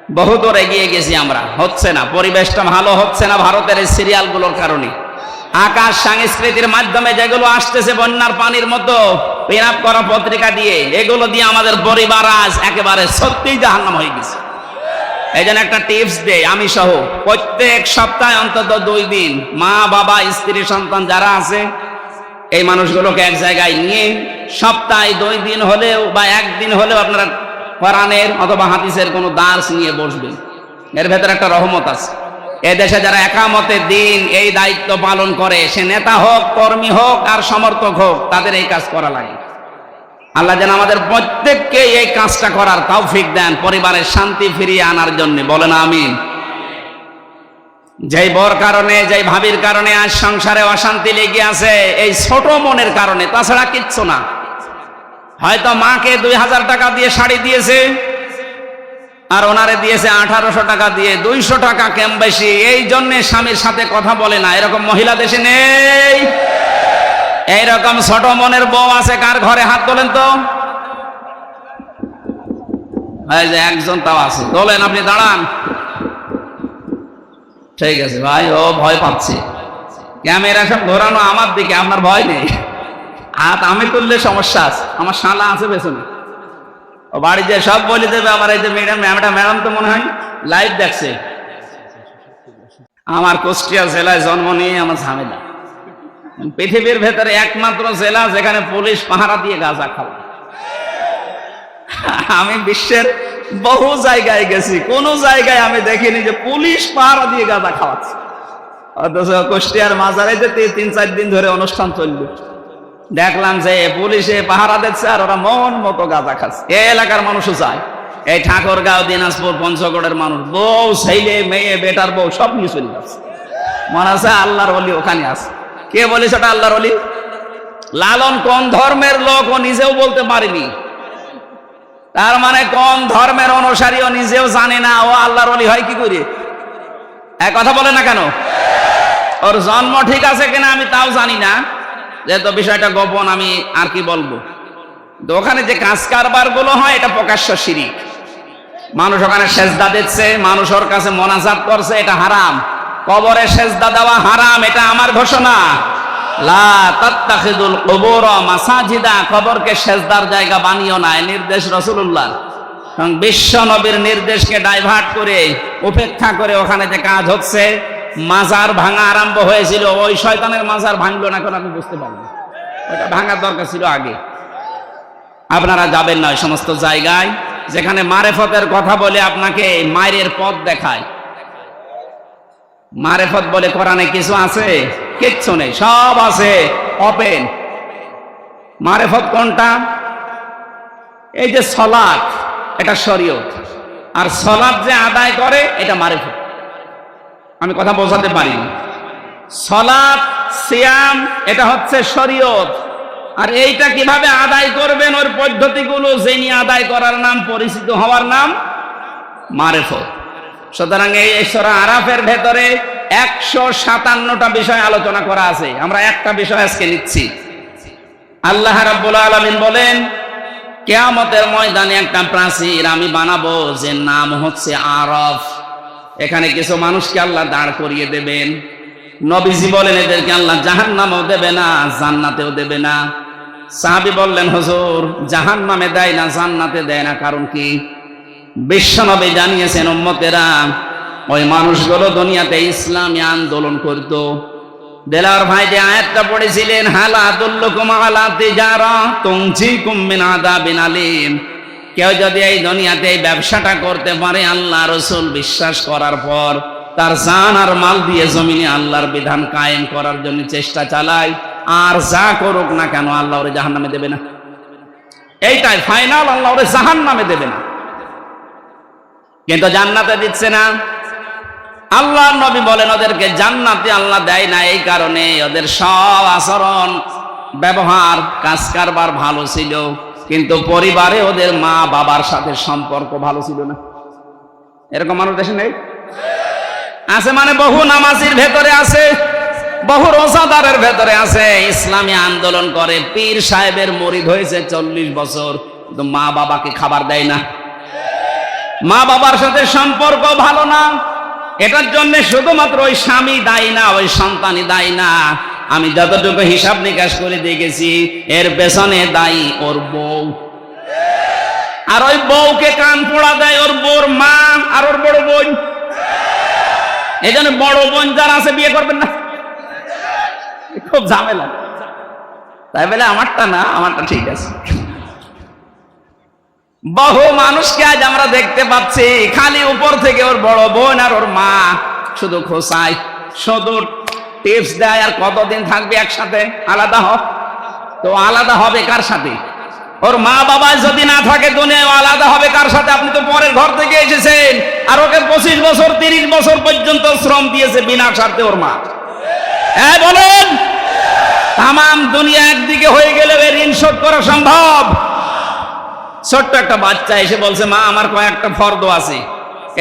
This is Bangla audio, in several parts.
বহুদূর এগিয়ে গেছি আমরা, হচ্ছে না, পরিবেশটা ভালো হচ্ছে না ভারতের এই সিরিয়ালগুলোর কারণে। আকাশ সংস্কৃতির মাধ্যমে যেগুলো আসতেছে বন্যার পানির মতো পিন আপ করা পত্রিকা দিয়ে, এগুলো দিয়ে আমাদের পরিবার আজ একেবারে সত্যিই জাহান্নাম হয়ে গেছে। এই জন্য একটা টিপস দেই, আমি সহ প্রত্যেক সপ্তাহে অন্তত 2 দিন মা বাবা স্ত্রী সন্তান যারা আছে এই মানুষগুলোকে এক জায়গায় নিয়ে সপ্তাহে 2 দিন হলেও বা 1 দিন হলেও আপনারা কোরআনের অথবা হাদিসের কোনো দার্স নিয়ে বসবেন। এর ভেতরে একটা রহমত আছে। এই দেশে যারা একামতের দিন এই দায়িত্ব পালন করে, সে নেতা হোক, কর্মী হোক আর সমর্থক হোক, তাদের এই কাজ করা লাগে। আল্লাহ যেন আমাদের প্রত্যেককে এই কাজটা করার তৌফিক দেন, পরিবারের শান্তি ফিরিয়ে আনার জন্য। বলেন আমিন। যেই বর কারণে, যেই ভাবির কারণে আজ সংসারে অশান্তি লেগে আছে, এই ছোট মনের কারণে, তাছাড়া কিচ্ছু না। হয়তো মাকে 2000 টাকা দিয়ে শাড়ি দিয়েছে আর ওনারে দিয়েছে 1800 টাকা দিয়ে, 200 টাকা কম বেশি, এই জন্য স্বামীর সাথে কথা বলে না। এরকম মহিলা দেশে নেই? এইরকম ছোট মনের বউ আছে কার ঘরে? হাত তোলেন তো। এই যে একজন তাও আছে, তোলেন, আপনি দাঁড়ান। ঠিক আছে ভাই, ও ভয় পাচ্ছে, ক্যামেরা সব ঘোরানো আমার দিকে, আপনার ভয় নেই। হাত আমি তুললে সমস্যা আছে, আমার শালা আছে পেছনে, ও বাড়ি যে সব বলে দেবে। আমার এই যে ম্যাডাম তো মনে হয় লাইভ দেখছে। আমার কুষ্টিয়া জেলায় জন্ম নিয়ে আমার ঝামেলা। পৃথিবীর ভেতরে একমাত্র জেলা যেখানে পুলিশ পাহারা দিয়ে গাঁজা খাওয়া। আমি বিশ্বের বহু জায়গায় গেছি, কোন জায়গায় আমি দেখিনি যে পুলিশ পাহারা দিয়ে গাঁজা খাওয়াচ্ছে। অথচ কুষ্টিয়ার মাজারে যে 3-4 দিন ধরে অনুষ্ঠান চলল, দেখলাম যে পুলিশে পাহারা দিচ্ছে আর ওরা মন মতো গাঁজা খাচ্ছে। এই এলাকার মানুষও যায়, এই ঠাকুরগাঁও, দিনাজপুর, পঞ্চগড়ের মানুষ, বউ, ছেলে, মেয়ে, বেটার বউ সব নিয়ে চলে যাচ্ছে। মনে আছে আল্লাহর ওলি ওখানে আছে। কে বলিস ওটা আল্লাহর ওলি? লালন কোন ধর্মের লোক ও নিজেও বলতে পারেনি। তার মানে কোন ধর্মের অনুসারী ও নিজেও জানে না, ও আল্লাহর ওলি হয় কি করে? এক কথা বলে না কেন? ওর জন্ম ঠিক আছে কিনা আমি তাও জানি না, যেহেতু বিষয়টা গোপন, আমি আর কি বলবো। তো ওখানে যে কাজ কারবার গুলো হয় এটা প্রকাশ্য শিরিক। মানুষ ওখানে সেজদা দিচ্ছে, মানুষ ওর কাছে মোনাজাত করছে, এটা হারাম। কবরে সেজদা দেওয়া হারাম, এটা আমার ঘোষণা। লা তাত্তাখিদুল কুবুর মাসাজিদা, কবরকে সেজদার জায়গা বানিও না, এই নির্দেশ রাসূলুল্লাহ। বিশ্ব নবীর নির্দেশকে ডাইভার্ট করে, উপেক্ষা করে ওখানে যে কাজ হচ্ছে, মাজার ভাঙা আরম্ভ হয়েছিল। ওই শয়তানের মাজার ভাঙলো না, এখন আমি বুঝতে পারবো, ওটা ভাঙার দরকার ছিল আগে। আপনারা যাবেন না ওই সমস্ত জায়গায় যেখানে মারেফতের কথা বলে আপনাকে মায়ের পথ দেখায়। মারেফত বলে কোরআনে কিছু আছে? কিচ্ছু নেই, সব আছে ওপেন। মারেফত কোনটা? এই যে সালাত, এটা শরীয়ত, আর সালাত যে আদায় করে এটা মারেফত। আমি কথা বোঝাতে পারি। সালাত, সিয়াম, এটা হচ্ছে শরীয়ত, আর এইটা কিভাবে আদায় করবেন ওর পদ্ধতিগুলো জেনে আদায় করার নাম, পরিচিত হওয়ার নাম মারেফত। সুতরাং এই সূরা আরাফের ভেতরে 157টা বিষয় আলোচনা করা আছে। আমরা একটা বিষয় আজকে নিচ্ছি। আল্লাহ রাব্বুল আলামিন বলেন, কিয়ামতের ময়দানে একটা প্রাচীর আমি বানাবো, যে নাম হচ্ছে আরাফ। এখানে কিছু মানুষকে আল্লাহ দাঁড় করিয়ে দেবেন। নবীজি বলেন এদেরকে আল্লাহ জাহান্নামেও দেবে না, জান্নাতেও দেবে না। সাহাবী বললেন, হুজুর জাহান্নামে দেয় না, জান্নাতে দেয় না, কারণ কি? বিশ্বনবী জানিয়েছেন, উম্মতেরা ওই মানুষগুলো দুনিয়াতে ইসলামী আন্দোলন করত। দেলাওয়ার ভাই যে আয়াতটা পড়েছিলেন, হালা আদুল্লুকুম আলা তিজারা তুনজিকুম মিন আযাবিন আলীম, কেউ যদি এই দুনিয়াতে এই ব্যবসাটা করতে পারে, আল্লাহ রাসূল বিশ্বাস করার পর তার জান আর মাল দিয়ে জমিনে আল্লাহর বিধান কায়েম করার জন্য চেষ্টা চালায়, আর যা করুক না কেন আল্লাহ ওরে জাহান্নামে দেবে না। এইটাই ফাইনাল, আল্লাহ ওরে জাহান্নামে দেবে না, কিন্তু জান্নাতে দিচ্ছে না। আল্লাহ নবী বলেন ওদেরকে জান্নাতে আল্লাহ দেয় না এই কারণে ওদের সব আচরণ, ব্যবহার, কাজ কারবার ভালো ছিল, কিন্তু পরিবারে ওদের মা বাবার সাথে সম্পর্ক ভালো ছিল না। এরকম মানুষ দেশে নেই? আছে, মানে বহু নামাজির ভেতরে আছে, বহু রোজাদারের ভেতরে আছে, ইসলামী আন্দোলন করে, পীর সাহেবের মুরিদ হয়েছে 40 বছর, কিন্তু মা বাবাকে খাবার দেয় না, মা বাবার সাথে সম্পর্ক ভালো না, এটার জন্য শুধুমাত্র ওই স্বামী দায়ী না, ওই সন্তানই দায়ী না। আমি যতটুকু হিসাব নিকাশ করে দেখেছি, এর পেছনে দায়ী ওর বউ। আর ওই বউকে কান পোড়া দেয় ওর বউর মা আর ওর বড় বোন। এই জন্য বড় বোন যারা আছে বিয়ে করবেন না, খুব ঝামেলা। তাই বলে আমারটা না, আমারটা ঠিক আছে। বহু মানুষকে আজ আমরা দেখতে পাচ্ছি খালি উপর থেকে ওর বড় বোন আর ওর মা শুধু খোসায়, শুধু টিপস দেয়, আর কতদিন থাকবে একসাথে, আলাদা হ। তো আলাদা হবে কার সাথে? ওর মা বাবা যদি না থাকে দুনিয়ায়, আলাদা হবে কার সাথে? আপনি তো পরের ঘর থেকে এসেছেন, আর ওকে 25 বছর 30 বছর পর্যন্ত শ্রম দিয়েছে বিনা স্বার্থে ওর মা। হ্যাঁ বলেন, তাম দুনিয়া একদিকে হয়ে গেলে ঋণ শোধ করা সম্ভব? ছোট্ট একটা বাচ্চা এসে বলছে, মা আমার কয়েকটা ফর্দ আছে,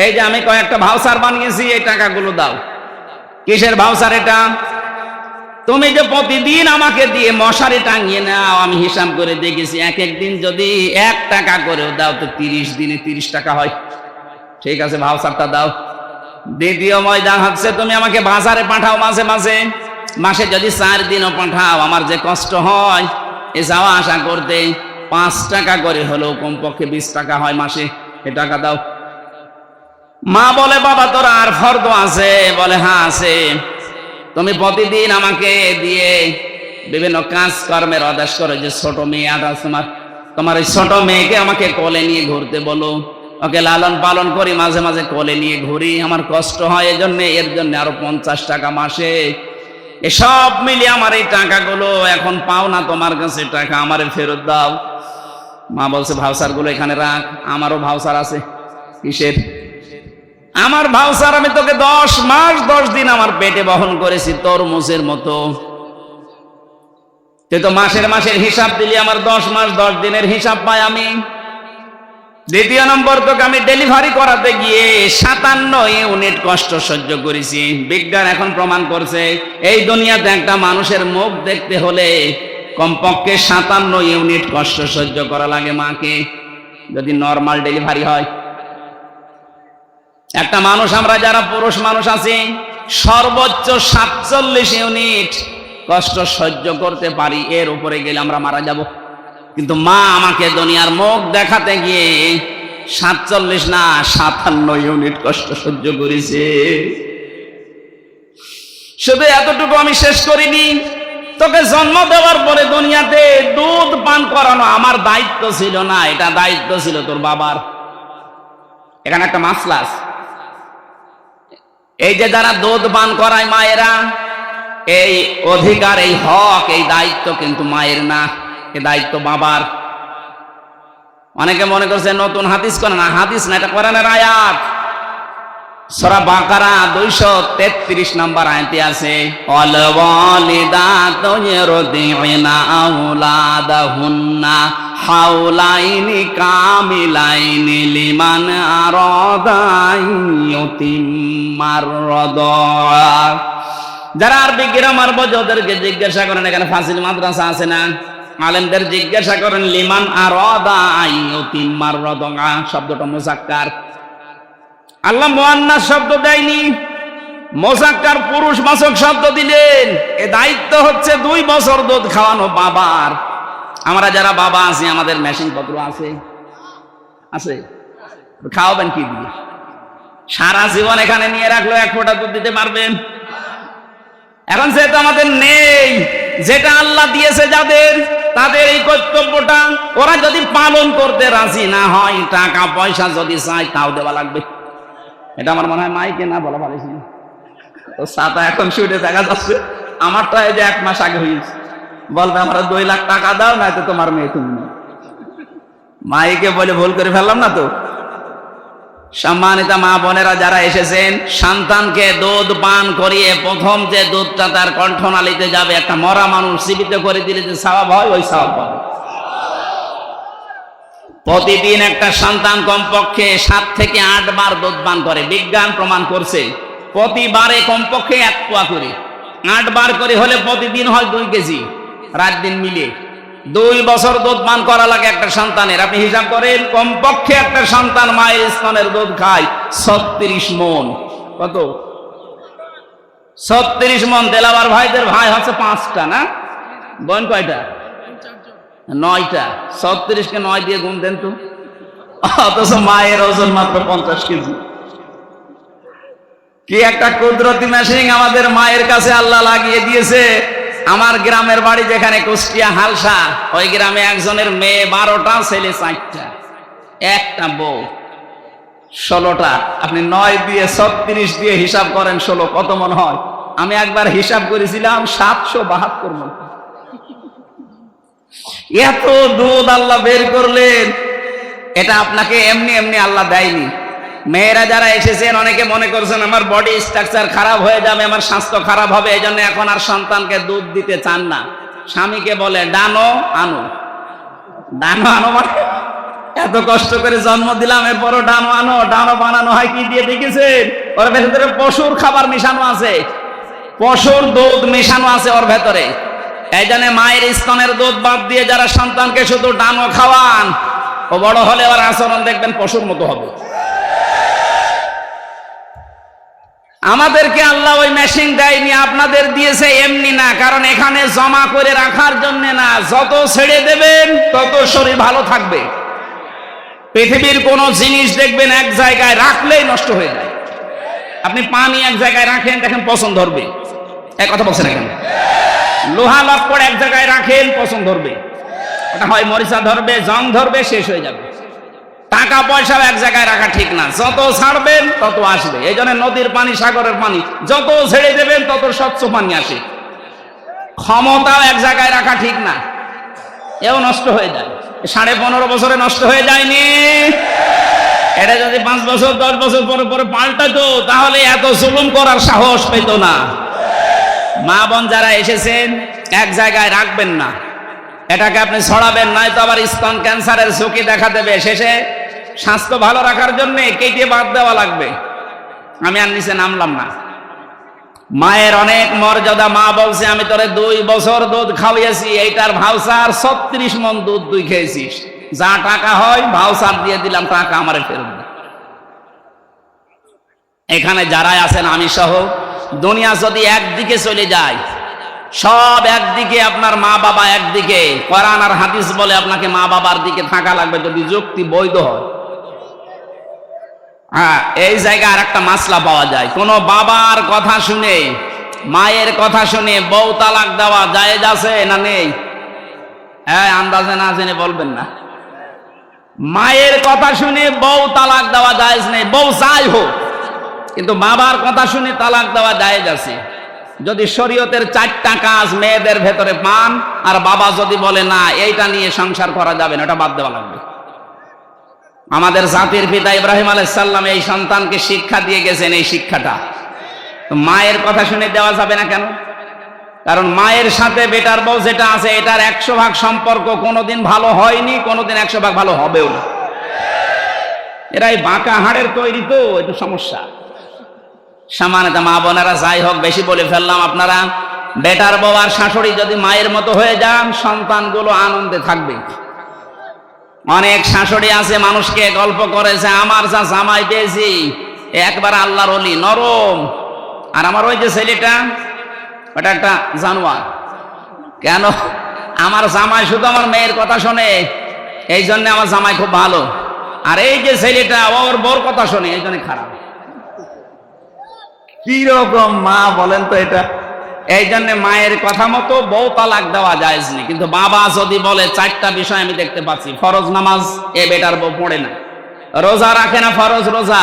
এই যে আমি কয়েকটা ভাউচার বানিয়েছি, এই টাকাগুলো দাও। কিসের ভাউচার এটা? তুমি যে প্রতিদিন আমাকে দিয়ে মশারি টাঙিয়ে নাও, আমি হিসাব করে দেখেছি, এক এক দিন যদি 1 টাকা করেও দাও তো 30 দিনে 30 টাকা হয়। ঠিক আছে, ভাউচারটা দাও। দ্বিতীয় ময়দান হচ্ছে, তুমি আমাকে বাজারে পাঠাও মাঝে মাঝে, মাসে যদি 4 দিনও পাঠাও, আমার যে কষ্ট হয় এ যাওয়া আসা করতে, 5 টাকা করে হলেও কমপক্ষে 20 টাকা হয় মাসে, এ টাকা দাও। মা বলে, বাবা তোর আর ফর্দ আছে? বলে, হ্যাঁ আছে। তুমি প্রতিদিন আমাকে দিয়ে বিভিন্ন কাজকর্মের আদেশ করো, যে ছোট মেয়ে আছে তোমার ওই ছোট মেয়েকে আমাকে কোলে নিয়ে ঘুরতে বলো, ওকে লালন পালন করি, মাঝে মাঝে কোলে নিয়ে ঘুরি, আমার কষ্ট হয় এর জন্য আরো 50 টাকা মাসে। এসব মিলিয়ে আমার এই টাকাগুলো এখন পাও না তোমার কাছে, টাকা আমারে ফেরত দাও। মা বলছে, ভাউচার গুলো এখানে রাখ, আমারও ভাউচার আছে। কিসের? আমার ভাউচার আমি তোকে 10 মাস 10 দিন আমার পেটে বহন করেছি তরমুজের মতো। তুই তো মাসের হিসাব দিলি, আমার 10 মাস 10 দিনের হিসাব পাই আমি। দ্বিতীয় নম্বর, তোকে আমি ডেলিভারি করাতে গিয়ে 57 ইউনিট কষ্ট সহ্য করেছি। বিজ্ঞান এখন প্রমাণ করছে এই দুনিয়াতে একটা মানুষের মুখ দেখতে হলে কমপক্ষে 57 ইউনিট কষ্ট সহ্য করা লাগে মাকে, যদি নর্মাল ডেলিভারি হয়। একটা মানুষ, আমরা যারা পুরুষ মানুষ আছি, সর্বোচ্চ 47 ইউনিট কষ্ট সহ্য করতে পারি, এর উপরে গেলে আমরা মারা যাব। কিন্তু মা আমাকে দুনিয়ার মুখ দেখাতে গিয়ে 47 না 57 ইউনিট কষ্ট সহ্য করেছে। শুধু এতটুকু আমি শেষ করিনি, তোকে জন্ম দেওয়ার পরে দুনিয়াতে দুধ পান করানো আমার দায়িত্ব ছিল না, এটা দায়িত্ব ছিল তোর বাবার। এখানে একটা মাসলা আছে, এই যে যারা দুধ পান করায় মায়েরা, এই অধিকার, এই হক, এই দায়িত্ব কিন্তু মায়ের না, এ দায়িত্ব বাবার। অনেকে মনে করছে নতুন হাদিস করে, না হাদিস না, এটা কোরআনের আয়াত। সূরা বাকারা 233 নম্বর আয়াতে আছে, ওয়াল ওয়ালিদাতু ইরদি'না আওলাদাহুন্না হাওলাইনি কামিলাইনি লিমান আরাদা ইউতিম্মার রাদা। যারা আরবি গ্রামার বোঝে ওদেরকে জিজ্ঞাসা করেন, এখানে ফাজিল মাদ্রাসা আছে না, আলেমদের জিজ্ঞাসা করেন, লিমান আরাদা ইউতিম্মার রাদা শব্দটা মুযাক্কার, আল্লাহ মুআন্নাস শব্দ দেয়নি, মুযাক্কার পুরুষ বাচক শব্দ দিলেন। এ দায়িত্ব হচ্ছে 2 বছর দুধ খাওয়ানো বাবার। আমরা যারা বাবা আছি, আমাদের মেশিন পত্র আছে, খাওয়াবেন কি দিয়ে? সারা জীবন এখানে নিয়ে রাখলো 1 ফোঁটা দুধ দিতে পারবেন? এখন যেটা আমাদের নেই, যেটা আল্লাহ দিয়েছে যাদের, তাদের এই কর্তব্যটা ওরা যদি পালন করতে রাজি না হয়, টাকা পয়সা যদি চায় তাও দেওয়া লাগবে। এটা আমার মনে হয় মাইকে না বলা ভালো ছিল। তো সাতা এখন শুনে দেখা যাচ্ছে, আমারটা এই যে 1 মাস আগে হয়েছে, বলবে আমরা 2 লাখ টাকা দাও, না তো তোমার মেয়ে তুমি না। মাইকে বলে ভুল করে ফেললাম না তো? সম্মানিত মা বোনেরা যারা এসেছেন, সন্তানকে দুধ পান করিয়ে প্রথম যে দুধটা তার কণ্ঠনালীতে যাবে, একটা মরা মানুষ জীবিত করে দিলে যে সওয়াব হয়, ওই সওয়াব পাবে। প্রতিদিন একটা সন্তান কমপক্ষে 7 থেকে 8 বার দুধ পান করে, বিজ্ঞান প্রমাণ করছে। প্রতিবারে কমপক্ষে 1 পোয়া করে, 8 বার করে হলে প্রতিদিন হয় 2 কেজি, রাত দিন মিলিয়ে। 2 বছর দুধ পান করা লাগে একটা সন্তানের। আপনি হিসাব করেন, কমপক্ষে একটা সন্তান মায়ের স্তনের দুধ খায় 36 মণ। কত? 36 মণ। দেলাবার ভাইদের ভাই হচ্ছে 5টা, না? বোন কয়টা? 9টা। 36 কে 9 দিয়ে গুণ দেন তো। অথচ মায়ের ওজন মাত্র 50 কেজি। কি একটা কুদরতি মেশিন আমাদের মায়ের কাছে আল্লাহ লাগিয়ে দিয়েছে। আমার গ্রামের বাড়ি যেখানে কুষ্টিয়া হালসা, ওই গ্রামে একজনের মেয়ে 12টা, ছেলে 4টা, একটা বউ 16টা। আপনি 9 দিয়ে 36 দিয়ে হিসাব করেন 16 কত মন হয়? আমি একবার হিসাব করেছিলাম 772 মন। এত দুধ আল্লাহ বের করলেন, এটা আপনাকে এমনি এমনি আল্লাহ দেয়নি। মেয়েরা যারা এসেছেন অনেকে মনে করছেন আমার বডি স্ট্রাকচার খারাপ হয়ে যাবে, আমার স্বাস্থ্য খারাপ হবে, এই জন্য এখন আর সন্তানকে দুধ দিতে চান না। স্বামীকে বলে ডানো আনো। ডানো আনো মানে এত কষ্ট করে জন্ম দিলাম, এরপরও ডানো আনো। ডানো বানানো হয় কি দিয়ে দেখেছেন? ওর ভেতরে পশুর খাবার মেশানো আছে, পশুর দুধ মেশানো আছে ওর ভেতরে। এই জন্য মায়ের স্তনের দুধ বাদ দিয়ে যারা সন্তানকে শুধু ডানো খাওয়ান, ও বড় হলে ওর আচরণ দেখবেন পশুর মতো হবে। আমাদেরকে আল্লাহ ওই মেশিন দেয়নি, আপনাদের দিয়েছে এমনি না। কারণ এখানে জমা করে রাখার জন্য না, যত ছেড়ে দেবেন তত শরীর ভালো থাকবে। পৃথিবীর কোন জিনিস দেখবেন এক জায়গায় রাখলেই নষ্ট হয়ে যায়। আপনি পানি এক জায়গায় রাখেন, দেখেন পচন ধরবে। এক কথা বলছেন এখানে, লোহা লক্কড় এক জায়গায় রাখেন, পচন ধরবে। ওটা হয় মরিচা ধরবে, জং ধরবে, শেষ হয়ে যাবে। টাকা পয়সাও এক জায়গায় রাখা ঠিক না, যত ছাড়বেন তত আসবে। এই জন্য নদীর পানি, সাগরের পানি যত ছেড়ে দেবেন তত স্বচ্ছ পানি আসে। ক্ষমতাও এক জায়গায় রাখা ঠিক না, এও নষ্ট হয়ে যায়। 15.5 বছরে নষ্ট হয়ে যায়নি? এটা যদি 5 বছর 10 বছর পরে পরে পাল্টাতো, তাহলে এত জুলুম করার সাহস পেত না। মা বোন যারা এসেছেন, এক জায়গায় রাখবেন না, এটাকে আপনি ছড়াবেন, নয়তো আবার স্তন ক্যান্সারের ঝুঁকি দেখা দেবে। শেষে স্বাস্থ্য ভালো রাখার জন্য কেটে বাদ দেওয়া লাগবে। আমি আর নিচে নামলাম না। মায়ের অনেক মর্যাদা। মা বলছে আমি তোরে 2 বছর দুধ খাওয়াইছি, এইটার ভাউচার 36 মণ দুধ তুই খেয়েছিস, যা টাকা হয় ভাউচার দিয়ে দিলাম, টাকা আমারে ফেরত দে। এখানে যারাই আছেন আমি সহ, দুনিয়া যদি একদিকে চলে যায়, সব একদিকে, আপনার মা বাবা একদিকে, কোরআন আর হাদিস বলে আপনাকে মা বাবার দিকে থাকা লাগবে, যদি যুক্তি বৈধ হয়। হ্যাঁ, এই জায়গায় আর একটা মাসলা পাওয়া যায়। কোন বাবার কথা শুনে, মায়ের কথা শুনে বউ তালাক দেওয়া জায়েজ আছে না নেই? হ্যাঁ, আন্দাজে না জেনে বলবেন না। মায়ের কথা শুনে বউ তালাক দেওয়া জায়েজ নেই, বউ যাই হোক, কিন্তু বাবার কথা শুনে তালাক দেওয়া জায়েজ আছে। যদি শরীয়তের 4টা কাজ মেয়েদের ভেতরে পান, আর বাবা যদি বলে না এইটা নিয়ে সংসার করা যাবে না, এটা বাদ দেওয়া লাগবে। আমাদের জাতির পিতা ইব্রাহিম আলাইহিস সালাম এই সন্তানকে শিক্ষা দিয়ে গেছেন, এই শিক্ষাটা তো মায়ের কথা শুনে দেওয়া যাবে না কেন? কারণ মায়ের সাথে বেটার বউ যেটা আছে, এটার 100 ভাগ সম্পর্ক কোনোদিন ভালো হয়নি, কোনোদিন 100 ভাগ ভালো হবেও না। এরাই বাঁকা হাড়ের তৈরি, তো একটু সমস্যা। সামান্যতা মা বোনেরা, যাই হোক বেশি বলে ফেললাম। আপনারা বেটার বউ আর শাশুড়ি যদি মায়ের মতো হয়ে যান, সন্তানগুলো আনন্দে থাকবে। অনেক শাশুড়ি আছে মানুষকে গল্প করেছে, আমার যা জামাই পেয়েছি একবার আল্লাহর ওলি, নরম, আর আমার ওই যে ছেলেটা ওটা একটা জানোয়ার। কেন? আমার জামাই শুধু আমার মেয়ের কথা শোনে, এই জন্য আমার জামাই খুব ভালো, আর এই যে ছেলেটা ওর বউর কথা শোনে, এই জন্য খারাপ। কি রকম মা বলেন তো এটা? এই জন্য মায়ের কথা মতো বউ তালাক দেওয়া জায়েজ নেই। কিন্তু বাবা যদি বলে 4টা বিষয় আমি দেখতে পাচ্ছি, ফরজ নামাজ এ বেটার বউ পড়ে না, রোজা রাখে না ফরজ রোজা,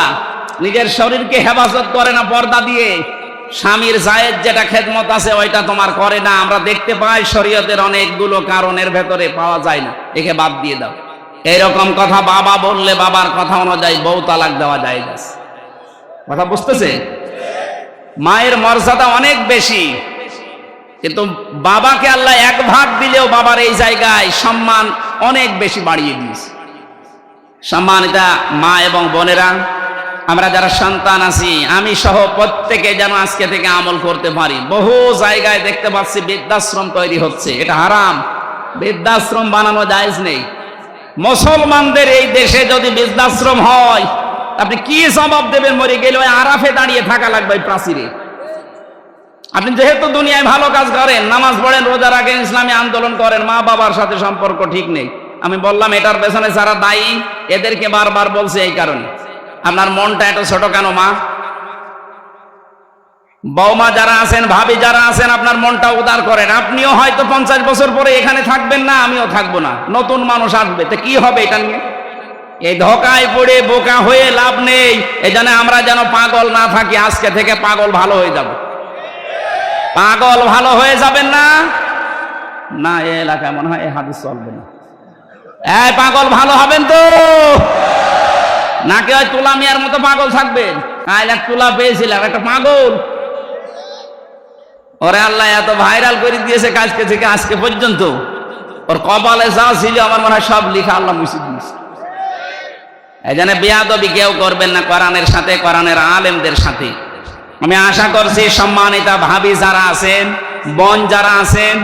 নিজের শরীরকে হেফাজত করে না পর্দা দিয়ে, স্বামীর জায়েজ যেটা খেদমত আছে ওইটা তোমার করে না। আমরা দেখতে পাই শরীয়তের অনেকগুলো কারণের ভেতরে পাওয়া যায় না, একে বাদ দিয়ে দাও। এইরকম কথা বাবা বললে বাবার কথা অনুযায়ী বউ তালাক দেওয়া জায়েজ আছে। কথা বুঝতেছে? মায়ের মর্যাদা অনেক বেশি, কিন্তু বাবাকে আল্লাহ 1 ভাগ দিলেও বাবার এই জায়গায় সম্মান অনেক বেশি বাড়িয়ে দিয়েছে। সম্মানিতা মা এবং বোনেরা, আমরা যারা সন্তান আছি, আমি সহ প্রত্যেকে যেন আজকে থেকে আমল করতে পারি। বহু জায়গায় দেখতে পাচ্ছি বৃদ্ধাশ্রম তৈরি হচ্ছে, এটা হারাম। বৃদ্ধাশ্রম বানানো জায়েজ নেই। মুসলমানদের এই দেশে যদি বৃদ্ধাশ্রম হয়, আপনি কি জবাব দেবেন? মরে গেলে ওই আরাফে দাঁড়িয়ে থাকা লাগবে ওই প্রাচীরে। আপনি যেহেতু দুনিয়ায় ভালো কাজ করেন, নামাজ পড়েন, রোজা রাখেন, ইসলামী আন্দোলন করেন, মা বাবার সাথে সম্পর্ক ঠিক নেই, আমি বললাম এটার পেছনে যারা দায়ী এদেরকে বারবার বলছে এই কারণে। আপনার মনটা এত ছোট কেন মা? বৌমা যারা আছেন, ভাবি যারা আছেন, আপনার মনটা উদার করেন। আপনিও হয়তো 50 বছর পরে এখানে থাকবেন না, আমিও থাকবো না, নতুন মানুষ আসবে, তো কি হবে এটা নিয়ে? এই ধোকায় পড়ে বোকা হয়ে লাভ নেই। এই জন্য আমরা যেন পাগল না থাকি, আজকে থেকে পাগল ভালো হয়ে যাব। পাগল ভালো হয়ে যাবেন না? না, এই এলাকায় মনে হয় এই হাদিস চলবে না। এই পাগল ভালো হবেন তো নাকি ওই তুলা মিয়ার মতো পাগল থাকবেন? কাল এক তুলা পেয়েছিলাম, একটা পাগল, ওরে আল্লাহ এত ভাইরাল করে দিয়েছে কালকে থেকে আজকে পর্যন্ত। ওর কপালে যা ছিল আমার মনে হয় সব লিখা আল্লাহ মুছে দিয়েছে। এই জন্য বেয়াদবি কেউ করবেন না কোরআনের সাথে, কোরআনের আলেমদের সাথে। আমি আশা করছি সম্মানিতা ভাবি যারা আছেন, বোন যারা আছেন,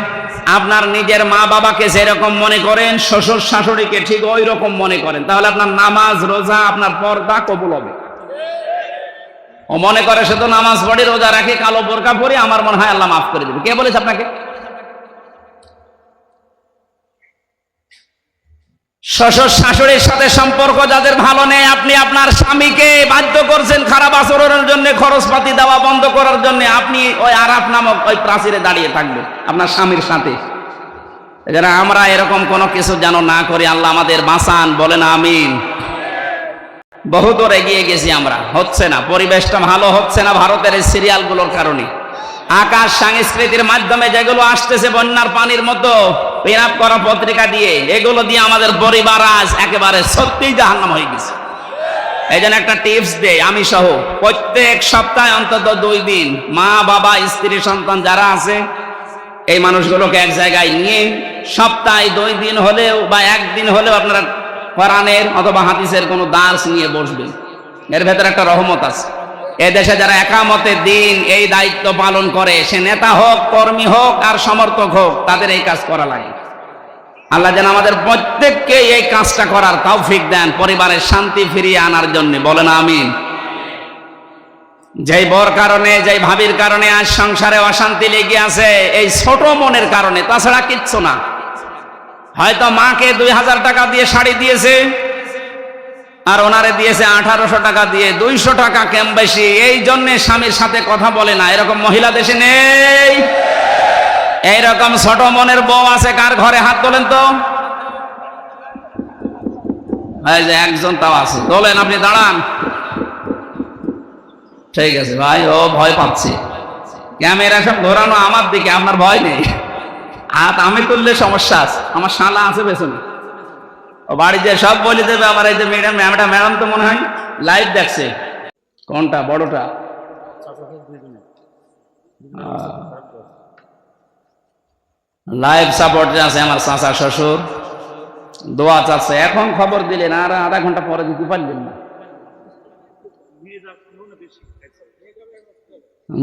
আপনার নিজের মা বাবাকে যেরকম মনে করেন, শ্বশুর শাশুড়িকে ঠিক ওই রকম মনে করেন, তাহলে আপনার নামাজ রোজা, আপনার পর্দা কবুল হবে। ও মনে করে সে তো নামাজ পড়ে, রোজা রাখে, কালো বোরকা পরে, আমার মনে হয় আল্লাহ মাফ করে দেবে। কে বলেছে আপনাকে? শ্বশুর শাশুড়ির সাথে সম্পর্ক যাদের ভালো নেই, আপনি আপনার স্বামীকে বাধ্য করছেন খারাপ আচরণের জন্য, খরচপাতি দেওয়া বন্ধ করার জন্য। আপনি ওই আরাফ নামক ওই প্রাচীরে দাঁড়িয়ে থাকবেন আপনার স্বামীর সাথে। যারা আমরা এরকম কোনো কিছু যেন না করি, আল্লাহ আমাদের বাঁচান, বলেন আমিন। বহু দূর এগিয়ে গেছি আমরা, হচ্ছে না, পরিবেশটা ভালো হচ্ছে না ভারতের এই সিরিয়ালগুলোর কারণে। আকাশ সংস্কৃতির মাধ্যমে যেগুলো আসতেছে বন্যার পানির মতো পিন আপ করা পত্রিকা দিয়ে, এগুলো দিয়ে আমাদের পরিবার আজ একেবারে সত্যিই জাহান্নাম হয়ে গেছে। এই জন্য একটা টিপস দেই, আমি সহ প্রত্যেক সপ্তাহে অন্তত 2 দিন মা বাবা স্ত্রী সন্তান যারা আছে এই মানুষগুলোকে এক জায়গায় নিয়ে সপ্তাহে 2 দিন হলেও বা 1 দিন হলেও আপনারা কোরআনের অথবা হাদিসের কোনো দার্স নিয়ে বসবেন। এর ভেতরে একটা রহমত আছে। এদেশে যারা একামতের দিন এই দায়িত্ব পালন করে, সে নেতা হোক, কর্মী হোক আর সমর্থক হোক, তাদের এই কাজ করা লাগে। আল্লাহ যেন আমাদের প্রত্যেককে এই কাজটা করার তৌফিক দেন, পরিবারের শান্তি ফিরিয়ে আনার জন্য, বলেন আমিন। যেই বর কারণে, যেই ভাবির কারণে আজ সংসারে অশান্তি লেগে আছে, এই ছোট মনের কারণে, তাছাড়া কিচ্ছু না। হয়তো মাকে 2000 টাকা দিয়ে শাড়ি দিয়েছে আর ওনারে দিয়েছে 1800 টাকা দিয়ে, 200 টাকা কম বেশি, এই জন্যে স্বামীর সাথে কথা বলে না। এরকম মহিলা দেশে নেই? এইরকম ছোট মনের বউ আছে কার ঘরে? হাত তোলেন তো। এই যে একজন তাও আছে, তোলেন, আপনি দাঁড়ান। ঠিক আছে ভাই, ও ভয় পাচ্ছে, ক্যামেরা সব ঘোরানো আমার দিকে, আপনার ভয় নেই। হাত আমি তুললে সমস্যা আছে, আমার শালা আছে পেছনে, ও বাড়ি যে সব বলে দেবে। আবার এই যে ম্যাডাম তো মনে হয় লাইভ দেখছে। কোনটা বড়টা? লাইভ সাপোর্টে আছে আমার চাচা শ্বশুর, দোয়া চাচ্ছে। এখন খবর দিলেন, আর আধা ঘন্টা পরে দিতে পারলেন না।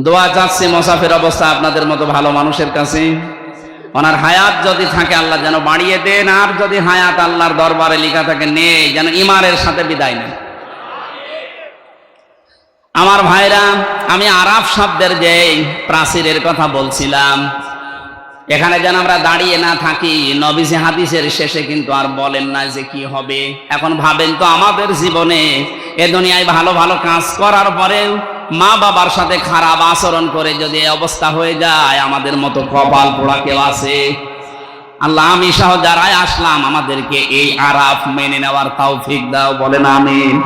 দোয়া চাচ্ছি মুসাফির অবস্থা আপনাদের মতো ভালো মানুষের কাছে, ওনার হায়াত যদি থাকে আল্লাহ যেন বাড়িয়ে দেন, আর যদি হায়াত আল্লাহর দরবারে লেখা থাকে নেই, যেন ইমানের সাথে বিদায় নেন। আমার ভাইরা, আমি আরাফ শব্দের যে প্রাচীরের কথা বলছিলাম, এখানে যেন আমরা দাঁড়িয়ে না থাকি। নবীজি হাদিসের শেষে কিন্তু আর বলেন না যে কি হবে। এখন ভাবেন তো, আমাদের জীবনে এ দুনিয়ায় ভালো ভালো কাজ করার পরেও মা বাবার সাথে খারাপ আচরণ করে যদি এই অবস্থা হয়ে যায়, আমাদের মতো কপাল পোড়া কেউ আছে? আল্লাহ আমি সহ যারাই আসলাম, আমাদেরকে এই আরাফ মেনে নেওয়ার তৌফিক দাও, বলেন আমিন।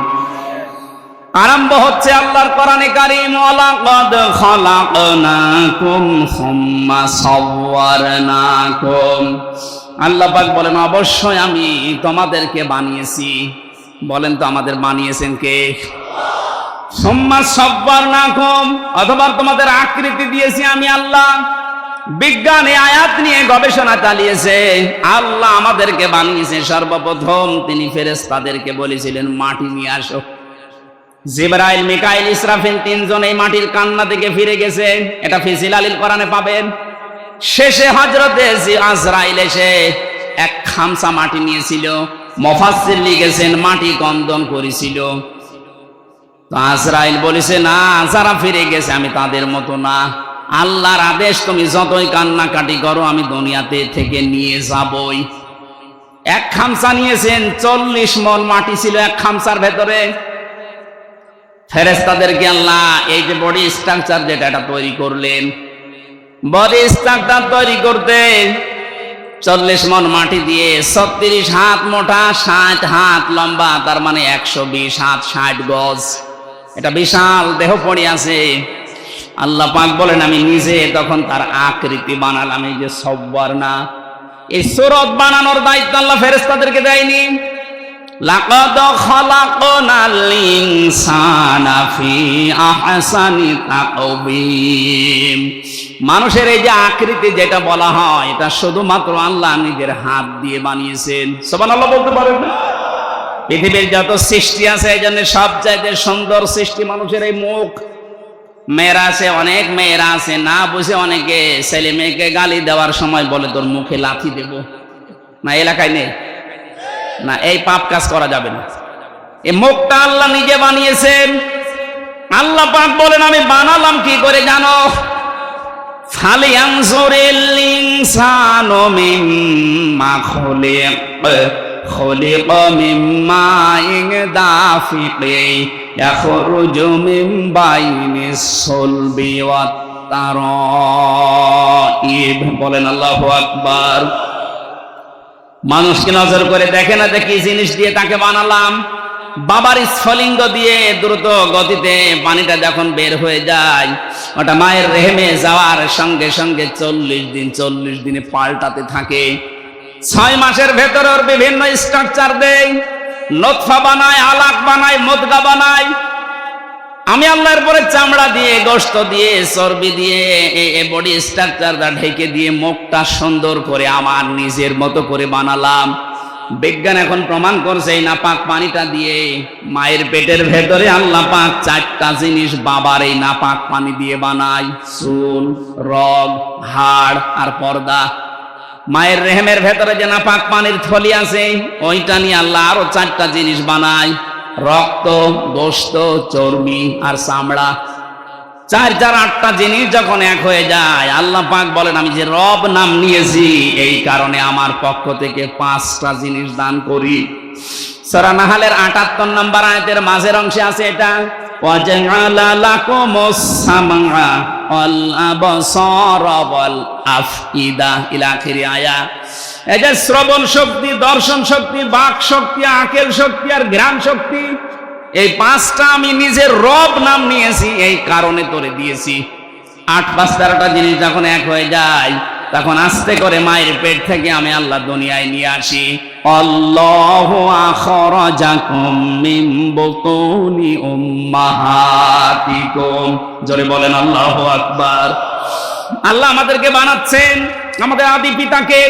আরম্ভ হচ্ছে আল্লাহর কোরআনে কারীম, ওয়ালাকাদ খালাকনাকুম সুম্মা সাওয়ারনাকুম। আল্লাহ পাক বলেন, অবশ্যই আমি তোমাদেরকে বানিয়েছি। বলেন তো, আমাদের বানিয়েছেন কে? সুম্মা সাওয়ারনাকুম, অথবা তোমাদের আকৃতি দিয়েছি আমি আল্লাহ। বিজ্ঞান এই আয়াত নিয়ে গবেষণা চালিয়েছে। আল্লাহ আমাদেরকে বানিয়েছে, সর্বপ্রথম তিনি ফেরেশতাদেরকে বলেছিলেন মাটি নিয়ে আসো। জিবরাইল, মিকাইল, ইসরাফিল 3 জন এই মাটির কান্না থেকে ফিরে গেছে, এটা ফি জিলালিল কোরআনে পাবেন। শেষে হযরতে আজরাইল এসে এক খামসা মাটি নিয়েছিল। মুফাসসির লিখেছেন মাটি কন্দন করেছিল। তো আজরাইল বলেছে, না, যারা ফিরে গেছে আমি তাদের মতো না। আল্লাহর আদেশ, তুমি যতই কান্নাকাটি করো আমি দুনিয়াতে থেকে নিয়ে যাবই। এক খামসা নিয়েছেন, 40 মণ মাটি ছিল এক খামসার ভেতরে। ফেরেশতাদেরকে আল্লাহ এই যে বডি স্ট্রাকচার যেটা এটা তৈরি করলেন, বডি স্ট্রাকচার তৈরি করতে 40 মণ মাটি দিয়ে 36 হাত মোটা, 60 হাত লম্বা, তার মানে 120 হাত 60 গজ, এটা বিশাল দেহ পড়ে আছে। আল্লাহ পাক বলেন, আমি নিজে তখন তার আকৃতি বানালাম। এই যে সব্বার না, এই সূরত বানানোর দায়িত্ব আল্লাহ ফেরেশতাদেরকে দেয়নি। লাকাদ খালাকনাল ইনসানা ফি আহসানি তাকবীম। মানুষের এই যে আকৃতি যেটা বলা হয়, এটা শুধুমাত্র আল্লাহ নিজের হাত দিয়ে বানিয়েছেন। সুবহানাল্লাহ বলতে পারেন না? পৃথিবীর যত সৃষ্টি আছে, এই জন্য সবচাইতে সুন্দর সৃষ্টি মানুষের এই মুখ। মেয়েরা আছে, অনেক মেয়েরা আছে, না বুঝে অনেকে ছেলে মেয়েকে গালি দেওয়ার সময় বলে তোর মুখে লাথি দেব। না, এলাকায় নেই না, এই পাপ কাজ করা যাবে না। এই মুখটা আল্লাহ নিজে বানিয়েছেন। আল্লাহ পাক বলেন, আমি বানালাম কি করে জানো? ফালিয়ানজুরিল ইনসানু মিম্মা খুলিক, খুলিকা মিন মাইন দাফিকিন ইয়াখরুজু মিন বাইনিস সুলবি ওয়াত তারাইব। বলেন আল্লাহু আকবার। মানুষকে নজর করে দেখে না যে কি জিনিস দিয়ে তাকে বানালাম। বাবার স্ফলিঙ্গ দিয়ে দ্রুত গতিতে পানিটা যখন বের হয়ে যায়, ওটা মায়ের রেহেমে যাওয়ার সঙ্গে সঙ্গে 40 দিনে পাল্টাতে থাকে। 6 মাসের ভেতরে ওর বিভিন্ন স্ট্রাকচার দেয়, নতফা বানায়, আলাক বানায়, মুদগা বানায়। আমি আল্লাহর পরে চামড়া দিয়ে, গোশত দিয়ে, চর্বি দিয়ে এই বডি স্ট্রাকচারটা ঢেকে দিয়ে মুখটা সুন্দর করে আমার নিজের মতো করে বানালাম। বিজ্ঞান এখন প্রমাণ করছে এই নাপাক পানিটা দিয়ে মায়ের পেটের ভেতরে আল্লাহ পাক 4টা জিনিস বাবার এই নাপাক পানি দিয়ে বানায়: চুল, রগ, হাড় আর পর্দা। মায়ের রেহেমের ভেতরে যে নাপাক পানির থলি আছে, ওইটা নিয়ে আল্লাহ আরো 4টা জিনিস বানায়: রক্ত, গোশত, চর্বি আর চামড়া। 4 8টা জিনিস যখন এক হয়ে যায়, আল্লাহ পাক বলেন, আমি যে রব নাম নিয়েছি এই কারণে আমার পক্ষ থেকে 5টা জিনিস দান করি। সূরা নাহলের 78 নম্বর আয়াতের মাঝের অংশে আছে এটা, ওয়াজআলা লাকুমুস সামআ ওয়াল আবসারা ওয়াল আফইদা ইলা আখিরি আয়া। এই যে শ্রবণ শক্তি, দর্শন শক্তি, বাক শক্তি, আকেল শক্তি আর ঘ্রাণ শক্তি, এই 5টা আমি নিজের রব নাম নিয়েছি এই কারণে তোরে দিয়েছি। 8 5 13টা জিনিস যখন এক হয়ে যায়, তখন আস্তে করে মায়ের পেট থেকে আমি আল্লাহ দুনিয়ায় নিয়ে আসি। আল্লাহু আখরাজাকুম মিন বুতুনি উম্মাহাতিকুম। জোরে বলেন আল্লাহু আকবার। আল্লাহ আমাদেরকে বানাচ্ছেন, আমাদের আদি পিতাকে।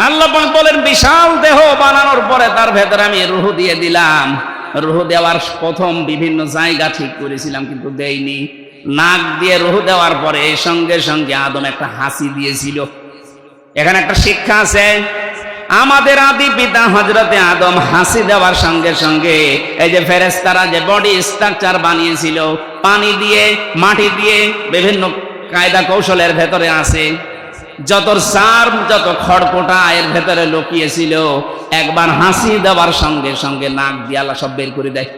আল্লাহ পাক বলেন, বিশাল দেহ বানানোর পরে তার ভেতরে আমি রূহ দিয়ে দিলাম। রূহ দেওয়ার প্রথম বিভিন্ন জায়গা ঠিক করেছিলাম, কিন্তু দেইনি। নাক দিয়ে রূহ দেওয়ার পরে সঙ্গে সঙ্গে আদম একটা হাসি দিয়েছিল। এখানে একটা শিক্ষা আছে, আমাদের আদি পিতা হযরতে আদম হাসি দেওয়ার সঙ্গে সঙ্গে এই যে ফেরেশতারা যে বডি স্ট্রাকচার বানিয়েছিল, পানি দিয়ে, মাটি দিয়ে, বিভিন্ন কায়দা কৌশলের ভেতরে আছে, যত চার্ম, যত খড়কোটা এর ভেতরে লুকিয়েছিল, একবার হাসি দেওয়ার সঙ্গে সঙ্গে নাক দিয়ে আল্লাহ সব বের করে দেয়।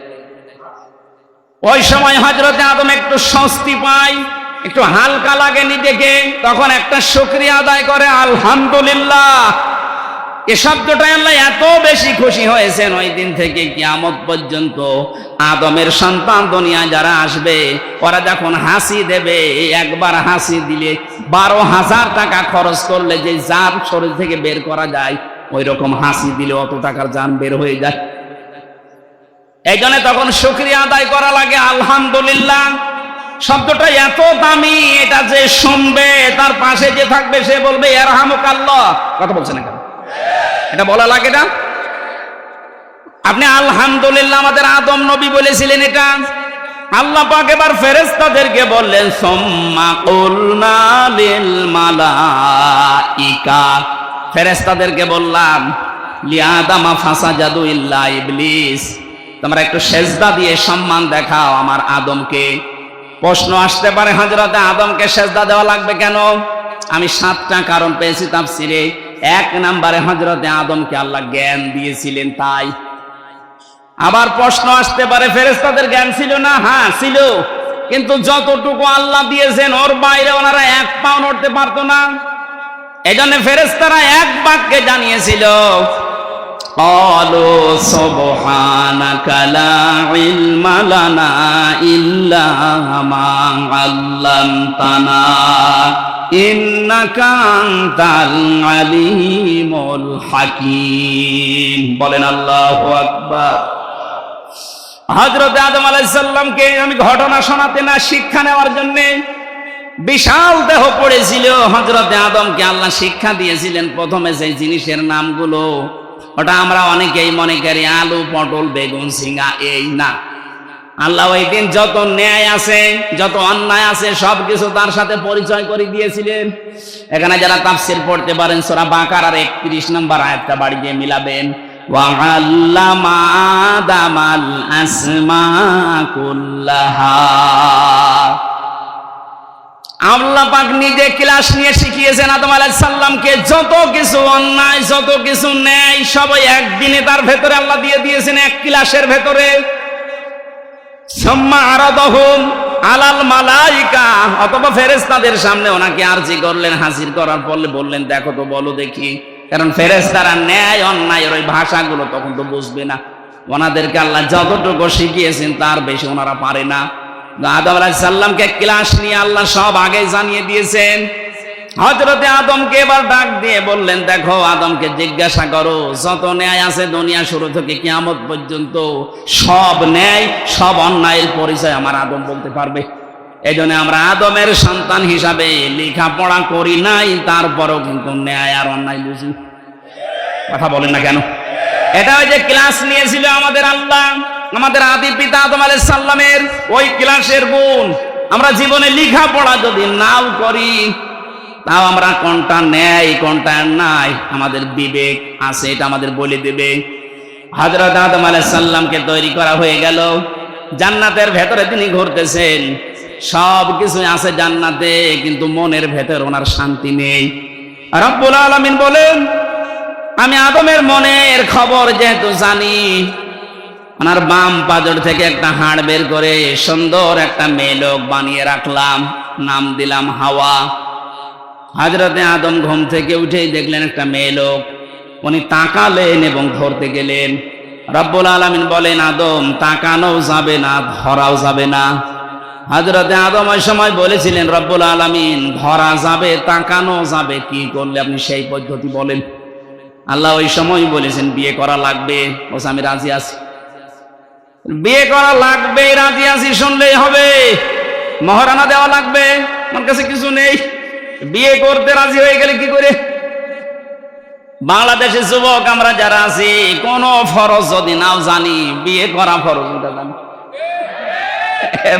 ওই সময় হযরতে আদম একটু স্বস্তি পায়, একটু হালকা লাগে নিজেকে, তখন একটা শুকরিয়া আদায় করে, আলহামদুলিল্লাহ। এই শব্দটাই আল্লাহ এত বেশি খুশি হয়েছেন ওই দিন থেকে কিয়ামত পর্যন্ত। আদমের সন্তান দুনিয়ায় যারা আসবে, ওরা যখন হাসি দেবে, একবার হাসি দিলে 12,000 টাকা খরচ করলে যে জান শরীর থেকে বের করা যায়, ওই রকম হাসি দিলে অত টাকার জান বের হয়ে যায়। এই জন্য তখন শুকরিয়া আদায় করা লাগে, আলহামদুলিল্লাহ। শব্দটা এত দামি, এটা যে শুনবে তার পাশে যে থাকবে সে বলবে ইয়ারহামুকাল্লাহ। কথা বলছেন না কেন? এটা বলা লাগে না? আপনি আলহামদুলিল্লাহ, আমাদের আদম নবী বলেছিলেন এটা। আল্লাহ পাক এবার ফেরেশতাদেরকে বললেন, সুম্মা কুলনা লিল মালাইকা ফেরেশতাদেরকে বললাম লিআদামা ফাসাজাদু ইল্লা ইবলিস, তোমরা একটু সেজদা দিয়ে সম্মান দেখাও আমার আদমকে। প্রশ্ন আসতে পারে হযরতে আদমকে সেজদা দেওয়া লাগবে কেন? আমি 7টা কারণ পেয়েছি তাফসিরে। 1 নম্বরে হযরতে আদমকে আল্লাহ জ্ঞান দিয়েছিলেন তাই। আবার প্রশ্ন আসতে পারে ফেরেশতাদের জ্ঞান ছিল না? হ্যাঁ ছিল, কিন্তু যতটুকু আল্লাহ দিয়েছেন ওর বাইরে ওনারা 1 পাও নড়তে পারতো না। এজন্য ফেরেশতারা এক বাক্যে জানিয়েছিল ক্বালু সুবহানাকা লা ইলমা লানা ইল্লা মা আল্লামতানা ইন্নাকা আনতাল আলিমুল হাকীম। বলেন আল্লাহু আকবার। হযরত আদম আলাইহিস সালামকে আমি ঘটনা শোনাতে না, শিক্ষা নেওয়ার জন্য বিশাল দেহ পড়েছিল। হযরতে আদমকে আল্লাহ শিক্ষা দিয়েছিলেন প্রথমে সেই জিনিসের নামগুলো। ওটা আমরা অনেকেই মনে করি আলু, পটল, বেগুন, ঝিঙ্গা, এই না। আল্লাহ ওই দিন যত ন্যায় আছে, যত অন্যায় আছে সবকিছু তার সাথে পরিচয় করে দিয়েছিলেন। এখানে যারা তাফসীর পড়তে পারেন সূরা বাকারার 31 নম্বর আয়াতটা বাড়ি দিয়ে মিলাবেন। ওয়া আল্লামা আদামাল আসমা কুল্লাহা। আল্লাহ পাক নিজে ক্লাস নিয়ে শিখিয়েছেন আদম আলাইহিস সালামকে যত কিছু অন্যায়, যত কিছু ন্যায় সবই একদিনে তার ভেতরে আল্লাহ দিয়ে দিয়েছেন, এক ক্লাসের ভেতরে। সুম্মা আরাদাহুম আলাল মালাইকা, অথবা ফেরেশতাদের সামনে ওনাকে আরজি করলেন। হাজির করার পরে বললেন দেখো তো, বলো দেখি। কারণ ফেরেশতারা ন্যায় অন্যায়ের ওই ভাষাগুলো তখন তো বুঝবে না। ওনাদেরকে আল্লাহ যতটুকু শিখিয়েছেন তার বেশি ওনারা পারে না। আদম আলাইহিস সালামকে ক্লাস নিয়ে আল্লাহ সব আগে জানিয়ে দিয়েছেন। হযরতে আদমকে এবার ডাক দিয়ে বললেন দেখো, আদমকে জিজ্ঞাসা করো যত ন্যায় আছে দুনিয়া শুরু থেকে কিয়ামত পর্যন্ত সব ন্যায়, সব অন্যায়ের পরিচয় আমার আদম বলতে পারবে। এই জন্য আমরা আদমের সন্তান হিসাবে লেখাপড়া করি নাই, তারপরেও কিন্তু ন্যায় আর অন্যায় বুঝি। কথা বলেন না কেন? এটা ওই যে ক্লাস নিয়েছিল আমাদের আল্লাহ, আমাদের আদি পিতা আদম আলাইহিস সালামের ওই ক্লাসের গুণ। আমরা জীবনে লেখাপড়া যদি নাও করি, তাও আমরা কোনটা ন্যায় কোনটা নাই আমাদের বিবেক আছে, এটা আমাদের বলে দেবে। হযরত আদম আলাইহিস সালামকে তৈরি করা হয়ে গেল, জান্নাতের ভেতরে তিনি ঘুরতেছেন। সব কিছু আছে জান্নাতে, কিন্তু মনের ভেতর ওনার শান্তি নেই। রব্বুল আলামিন বলেন আমি আদমের মনের খবর যেহেতু জানি, ওনার বাম পাজর থেকে একটা হাড় বের করে সুন্দর একটা মেয়ে লোক বানিয়ে রাখলাম, নাম দিলাম হাওয়া। হযরতে আদম ঘুম থেকে উঠেই দেখলেন একটা মেয়ে লোক। উনি তাকালেন এবং ধরতে গেলেন। রব্বুল আলামিন বলেন আদম তাকানোও যাবে না, ধরাও যাবে না। হযরতে আদম ওই সময় বলেছিলেন রব্বুল আলামিন ধরা যাবে, তাকানো যাবে, কি করলে আপনি সেই পদ্ধতি বলেন। আল্লাহ ওই সময় বলেছেন বিয়ে করা লাগবে। বলছে আমি রাজি আছি। বিয়ে করা লাগবে, রাজি আছি শুনলেই হবে? মহারানা দেওয়া লাগবে? আমার কাছে কিছু নেই। বিয়ে করতে রাজি হয়ে গেলে কি করে? বাংলাদেশের যুবক আমরা যারা আছি, কোন ফরজ যদি নাও জানি, বিয়ে করা ফরজ ওটা জানি।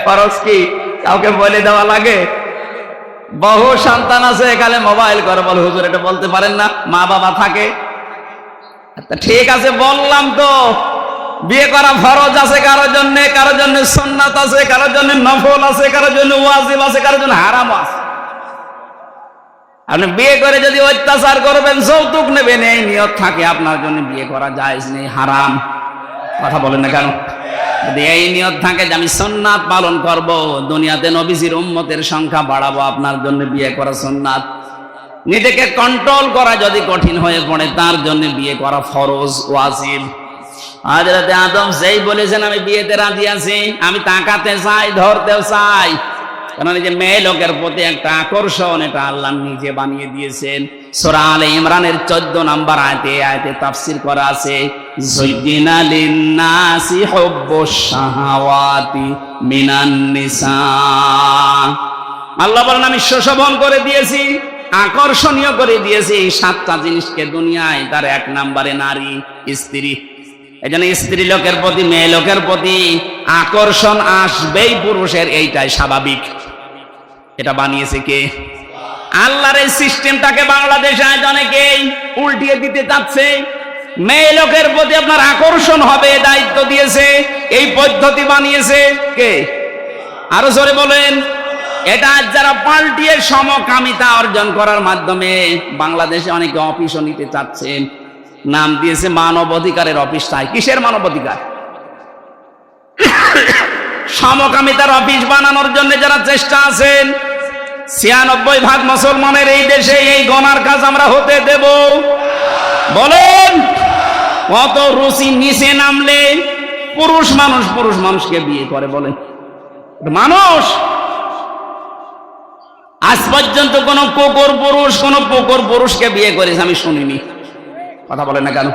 ফরজ কি কাউকে বলে দেওয়া লাগে? বহু সন্তান আছে এখানে মোবাইল করে বলে হুজুর এটা বলতে পারেন না, মা বাবা থাকে। ঠিক আছে বললাম তো, বিয়ে করা ফরজ আছে কারোর জন্য, কারোর জন্য সুন্নাত আছে, কারোর জন্য নফল আছে, কারোর জন্য ওয়াজিব আছে, কারোর জন্য হারাম আছে। আপনি বিয়ে করে যদি অত্যাচার করবেন, যৌতুক নেবেন, এই নিয়ত থাকে আপনার জন্য বিয়ে করা জায়েজ নেই, হারাম। কথা বলেন না কেন? যদি এই নিয়ত থাকে যে আমি সুন্নাত পালন করব, দুনিয়াতে নবীজির উম্মতের সংখ্যা বাড়াবো, আপনার জন্য বিয়ে করা সুন্নাত। নিজেকে কন্ট্রোল করা যদি কঠিন হয়ে পড়ে, তার জন্য বিয়ে করা ফরজ ওয়াজিব। হযরতে আদম যেই বলেছেন আমি বিয়েতে রাজি আছি, আমি তাকাতে চাই, ধরতেও চাই, কারণ এই যে মেয়ে লোকের প্রতি একটা আকর্ষণ, এটা আল্লাহ নিজে বানিয়ে দিয়েছেন। সূরা আলে ইমরানের 14 নম্বর আয়াতে তাফসীর করা আছে যুযিনা লিন-নাসি হুব্বুশ শাহাওয়াতি মিনান নিসা। আল্লাহ বলেন আমি সুশোভন করে দিয়েছি, আকর্ষণীয় করে দিয়েছি 7টা জিনিসকে দুনিয়ায়, তার 1 নম্বরে নারী, স্ত্রী। এজন্য স্ত্রী লোকের প্রতি, মেয়ে লোকের প্রতি আকর্ষণ আসবেই পুরুষের, এইটাই স্বাভাবিক। এটা বানিয়েছে কে? আল্লাহর এই সিস্টেমটাকে বাংলাদেশে আজ অনেকেই উল্টিয়ে দিতে চাচ্ছে। মেয়ে লোকের প্রতি আপনার আকর্ষণ হবে, দায়িত্ব দিয়েছে, এই পদ্ধতি বানিয়েছে কে? আরো জোরে বলেন। এটা আজ যারা পাল্টিয়ে সমকামিতা অর্জন করার মাধ্যমে বাংলাদেশে অনেকে অফিসও নিতে চাচ্ছেন, নাম দিয়েছে মানব অধিকারের অফিস। তাই কিসের মানব অধিকার? সমকামিতার অফিস বানানোর জন্য যারা চেষ্টা আছেন, ৯৬% মুসলমানের এই দেশে এই গনার কাজ আমরা হতে দেব? বলেন, কত রুচি নিচে নামলে পুরুষ মানুষকে বিয়ে করে? বলেন, মানুষ আজ পর্যন্ত কোন কুকুর পুরুষকে বিয়ে করেছে আমি শুনিনি। কথা বলেন না কেন?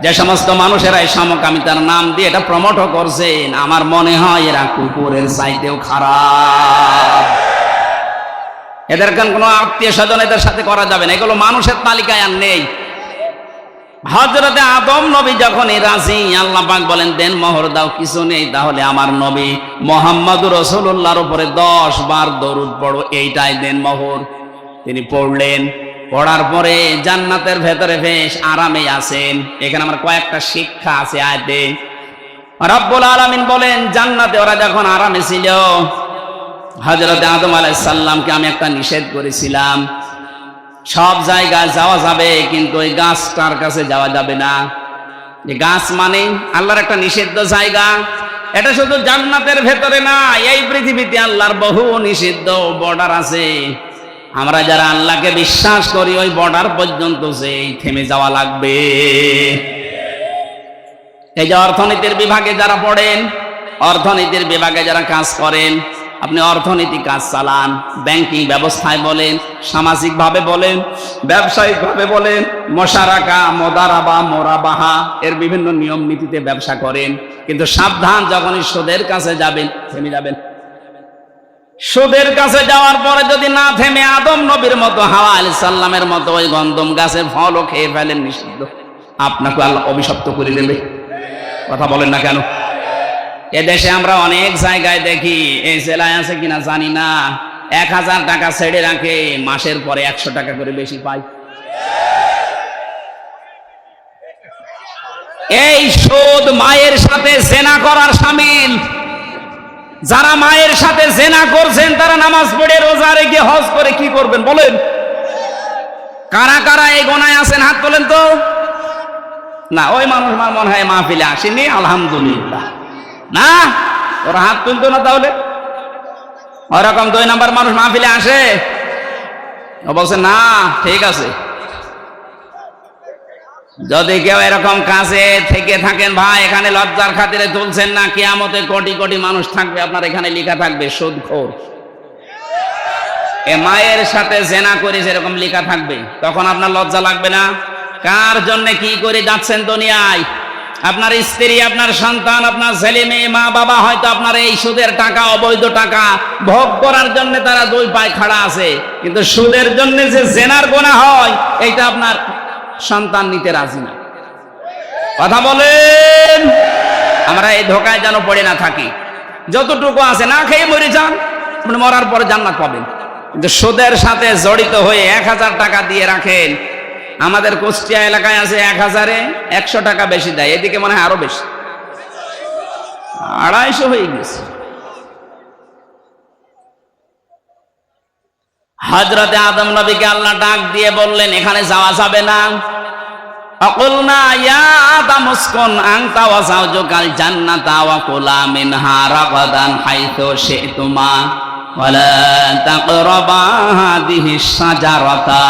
যে সমস্ত মানুষেরা এই সমকামিতার নাম দিয়ে এটা প্রমোটও করছেন, আমার মনে হয় এরা কুকুরের চাইতেও খারাপ। এদের কোনো আত্মীয় স্বজন এদের সাথে করা যাবে না, এগুলো মানুষের তালিকায় আর নেই। হযরতে আদম নবী যখনই রাজি, আল্লাহ পাক বলেন দেন মোহর দাও, কিছু নেই, তাহলে আমার নবী মুহাম্মদুর রাসূলুল্লাহর উপরে 10 বার দরুদ পড়ো, এইটাই দেন মোহর। তিনি পড়লেন, পড়ার পরে জান্নাতের ভেতরে বেশ আরামে আছেন। এখানে আমার কয়েকটা শিক্ষা আছে আয়াতে। রব্বুল আলামিন বলেন জান্নাতে ওরা যখন আরামে ছিল, হযরতে আদম আলাইহিস সালামকে আমি একটা নিষেধ করেছিলাম, সব জায়গায় যাওয়া যাবে কিন্তু ওই গাছটার কাছে যাওয়া যাবে না। যে গাছ মানে আল্লাহর একটা নিষিদ্ধ জায়গা। এটা শুধু জান্নাতের ভেতরে না, এই পৃথিবীতে আল্লাহর বহু নিষিদ্ধ বর্ডার আছে। আমরা যারা আল্লাহকে বিশ্বাস করি ওই বর্ডার পর্যন্ত যেই থেমে যাওয়া লাগবে। এই যে অর্থনীতির বিভাগে যারা পড়েন, অর্থনীতির বিভাগে যারা কাজ করেন, আপনি অর্থনীতি কাজ চালান, ব্যাংকিং ব্যবস্থায় বলেন, সামাজিক ভাবে বলেন, ব্যবসায়িক ভাবে বলেন, মুশারাকা, মুদারাবা, মুরাবাহা এর বিভিন্ন নিয়ম নীতিতে ব্যবসা করেন, কিন্তু সাবধান, যখনই সুদের কাছে যাবেন থেমে যাবেন। সুদের কাছে যাওয়ার পরে যদি না থেমে আদম নবীর মতো, হাওয়া আলাইহিস সালামের মতো ওই গন্ধম গাছের ফলও খেয়ে ফেলেন, নিষিদ্ধ, আপনাকে আল্লাহ অভিশপ্ত করে দেবে। কথা বলেন না কেন? এদেশে আমরা অনেক জায়গায় দেখি, এই জেলায় আছে কিনা জানি না, ১০০০ টাকা ছেড়ে রাখে, মাসের পরে ১০০ টাকা করে বেশি পায়। এই সুদ মায়ের সাথে জেনা করার শামিল। যারা মায়ের সাথে জেনা করছেন তারা নামাজ পড়ে, রোজা রেখে, হজ করে কি করবেন বলেন? কারা কারা এই গোনায় আছেন হাত তোলেন তো। না, ওই মানুষ মনে হয় মাহফিলে আসেনি, আলহামদুলিল্লাহ। না, ওরা হাত তুলতো না। তাহলে ওরকম ২ নাম্বার মানুষ মাহফিলে আসে? ও বলছে না, ঠিক আছে। যদি কেউ এরকম কাজে থেকে থাকেন, ভাই এখানে লজ্জার খাতিরে তুলছেন না, কিয়ামতে কোটি কোটি মানুষ থাকবে, আপনার এখানে লেখা থাকবে সুদখোর। এ মায়ের সাথে জেনা করে যেরকম লেখা থাকবে, তখন আপনার লজ্জা লাগবে না? কার জন্য কি করে যাচ্ছেন দুনিয়ায়? আপনার স্ত্রী, আপনার সন্তান, আপনার ছেলে মেয়ে, মা বাবা হয়তো আপনার এই সুদের টাকা, অবৈধ টাকা ভোগ করার জন্য তারা 2 পায়ে খাড়া আছে, কিন্তু সুদের জন্য যে জেনার গোনা হয় এইটা আপনার সন্তান নিতে রাজি না। কথা বলেন। আমরা এই ধোকায় যেন পড়ে না থাকি। যতটুকু আছে না খেয়ে মরে যান, মরার পরে জান্নাত পাবেন, কিন্তু সুদের সাথে জড়িত হয়ে ১০০০ টাকা দিয়ে রাখেন। আমাদের কুষ্টিয়া এলাকায় আছে ১০০০-এ ১০০ টাকা বেশি দেয়, এদিকে মনে হয় আরো বেশি, ২৫০ হয়ে গেছে। হযরতে আদম নবীকে আল্লাহ ডাক দিয়ে বললেন এখানে যাওয়া যাবে না। আকুলনা ইয়া আদম উসকুন আনতা ওয়া যাওজুকাল জান্নাতা ওয়া কুলা মিনহা রাগাদান হাইতু শি'তুমা ওয়া লা তাকরাবা হাদিহিস শাজারাতা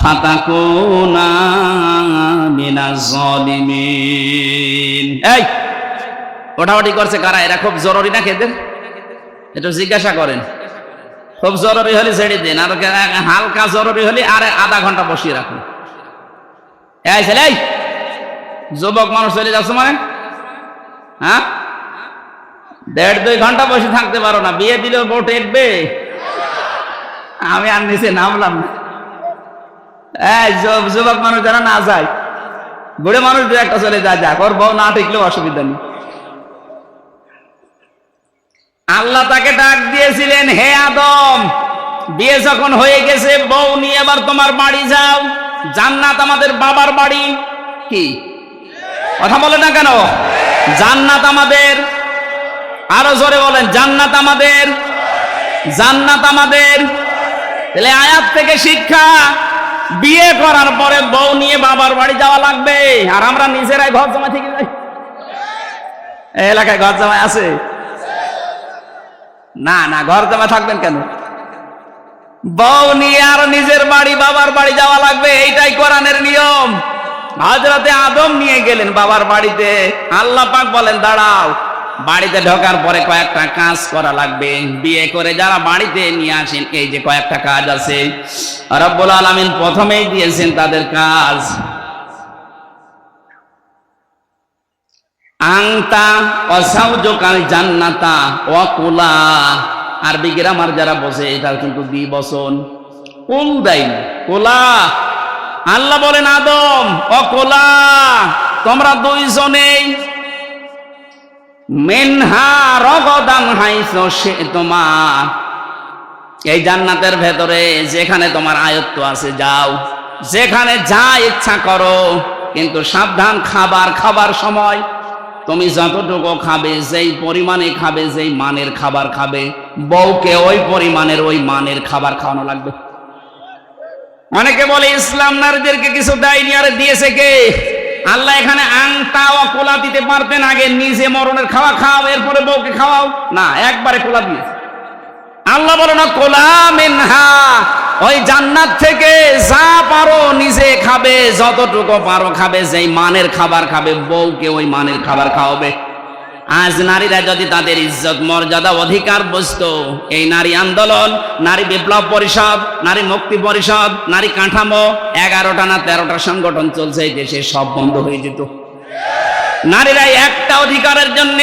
ফাতাকুনা মিনাজ জালিমিন। এই ওঠাওঠি করছে কারা? এরা খুব জরুরি না খেদের? একটু জিজ্ঞাসা করেন। খুব জরুরি হলে ছেড়ে দিন, আর হালকা জরুরি হলে আর আধা ঘন্টা বসিয়ে রাখুন। এই ছেলে, যুবক মানুষ চলে যাচ্ছে মানে, হ্যাঁ ১.৫-২ ঘন্টা বসে থাকতে পারো না? বিয়ে দিলেও বউ টেকবে? আমি আর নিচে নামলাম না। এই যুবক মানুষ যারা না যায়, বুড়ো মানুষ ২-১টা চলে যায়, যাক, ওর বউ না টিকলেও অসুবিধা নেই। আল্লাহ তাকে ডাক দিয়েছিলেন, হে আদম, বিয়ে যখন হয়ে গেছে, বউ নিয়ে এবার তোমার বাড়ি যাও। জান্নাত আমাদের বাবার বাড়ি। কি কথা বলে না কেন? জান্নাত আমাদের। আরো জোরে বলেন, জান্নাত আমাদের, জান্নাত আমাদের। তাহলে আয়াত থেকে শিক্ষা, বিয়ে করার পরে বউ নিয়ে বাবার বাড়ি যাওয়া লাগবে। আর আমরা নিজেরাই ঘর জমা থেকে যাই। এলাকায় ঘর জমা আছে? না না, ঘর জমা থাকবেন কেন? বউ নিয়ে আর নিজের বাড়ি বাবার বাড়ি যাওয়া লাগবে, এইটাই কোরআনের নিয়ম। হযরতে আদম নিয়ে গেলেন বাবার বাড়িতে। আল্লাহ পাক বলেন, দাঁড়াও, বাড়িতে ঢোকার পরে কয়েকটা কাজ করা লাগবে। বিয়ে করে যারা বাড়িতে নিয়ে আসেন, এই যে কয়েকটা কাজ আছে, রব্বুল আলামিন প্রথমেই দিয়েছেন তাদের কাজ। আংতা অসাউজকাল জান্নাতা ওয়াকুলা। আরবি গ্রামার যারা বোঝে এটা কিন্তু দ্বিবচন, কুল দেয়, কোলা। আল্লাহ বলেন, আদম অকোলা, তোমরা দুইজনেই মিনহা রগদান হাইসু শি'তুমা, এই জান্নাতের ভেতরে যেখানে তোমার আয়ত্ত আছে যাও, যেখানে যা ইচ্ছা করো, কিন্তু সাবধান, খাবার সময় তুমি যতটুকু খাবে, যেই পরিমাণে খাবে, যেই মানের খাবার খাবে, বউকে ওই পরিমাণের ওই মানের খাবার খাওয়ানো লাগবে। অনেকে বলে ইসলাম নারীদেরকে কিছু দেয়নি, আর দিয়েছে কে? আল্লাহ এখানে আংটা ও কোলা দিতে পারতেন, আগে নিজে মরণের খাওয়া খাও, এরপরে বউকে খাওয়াও না, একবারে কোলা দিয়েছে। আল্লাহ বলে না, কোলা মিনহা, ওই জান্নাত থেকে যা পারো নিজে খাবে, যতটুকু পারো খাবে, যেই মানের খাবার খাবে, বউকে ওই মানের খাবার খাওয়াবে। আজ নারীরা যদি তাদের ইজ্জত মর্যাদা অধিকার বুঝতো, এই নারী আন্দোলন, নারী বিপ্লব পরিষদ, নারী মুক্তি পরিষদ, নারী কাঠামো, 11টা না 13টা সংগঠন চলছে এই দেশে, সব বন্ধ হয়ে যেত। নারীরা একটা অধিকারের জন্য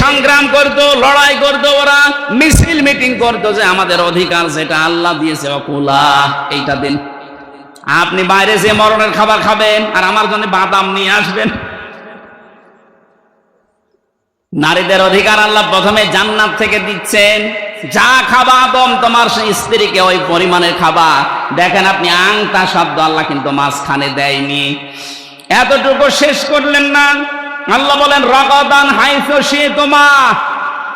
সংগ্রাম করতো, লড়াই করতো, ওরা মিছিল মিটিং করতো যে আমাদের অধিকার যেটা আল্লাহ দিয়েছে, অকুলা, এইটা দিন। আপনি বাইরে যে মরণের খাবার খাবেন আর আমার জন্য বাদাম নিয়ে আসবেন। নারীদের অধিকার আল্লাহ প্রথমে জান্নাত থেকে দিচ্ছেন। যা খাবা আদম, তোমার সেই স্ত্রীকে ওই পরিমাণের খাবা। দেখেন আপনি, আংটা শব্দ আল্লাহ কিন্তু মাঝখানে দেয়নি। এতটুকু শেষ করলেন না, আল্লাহ বলেন রগদান হাইসু শি'তুমা,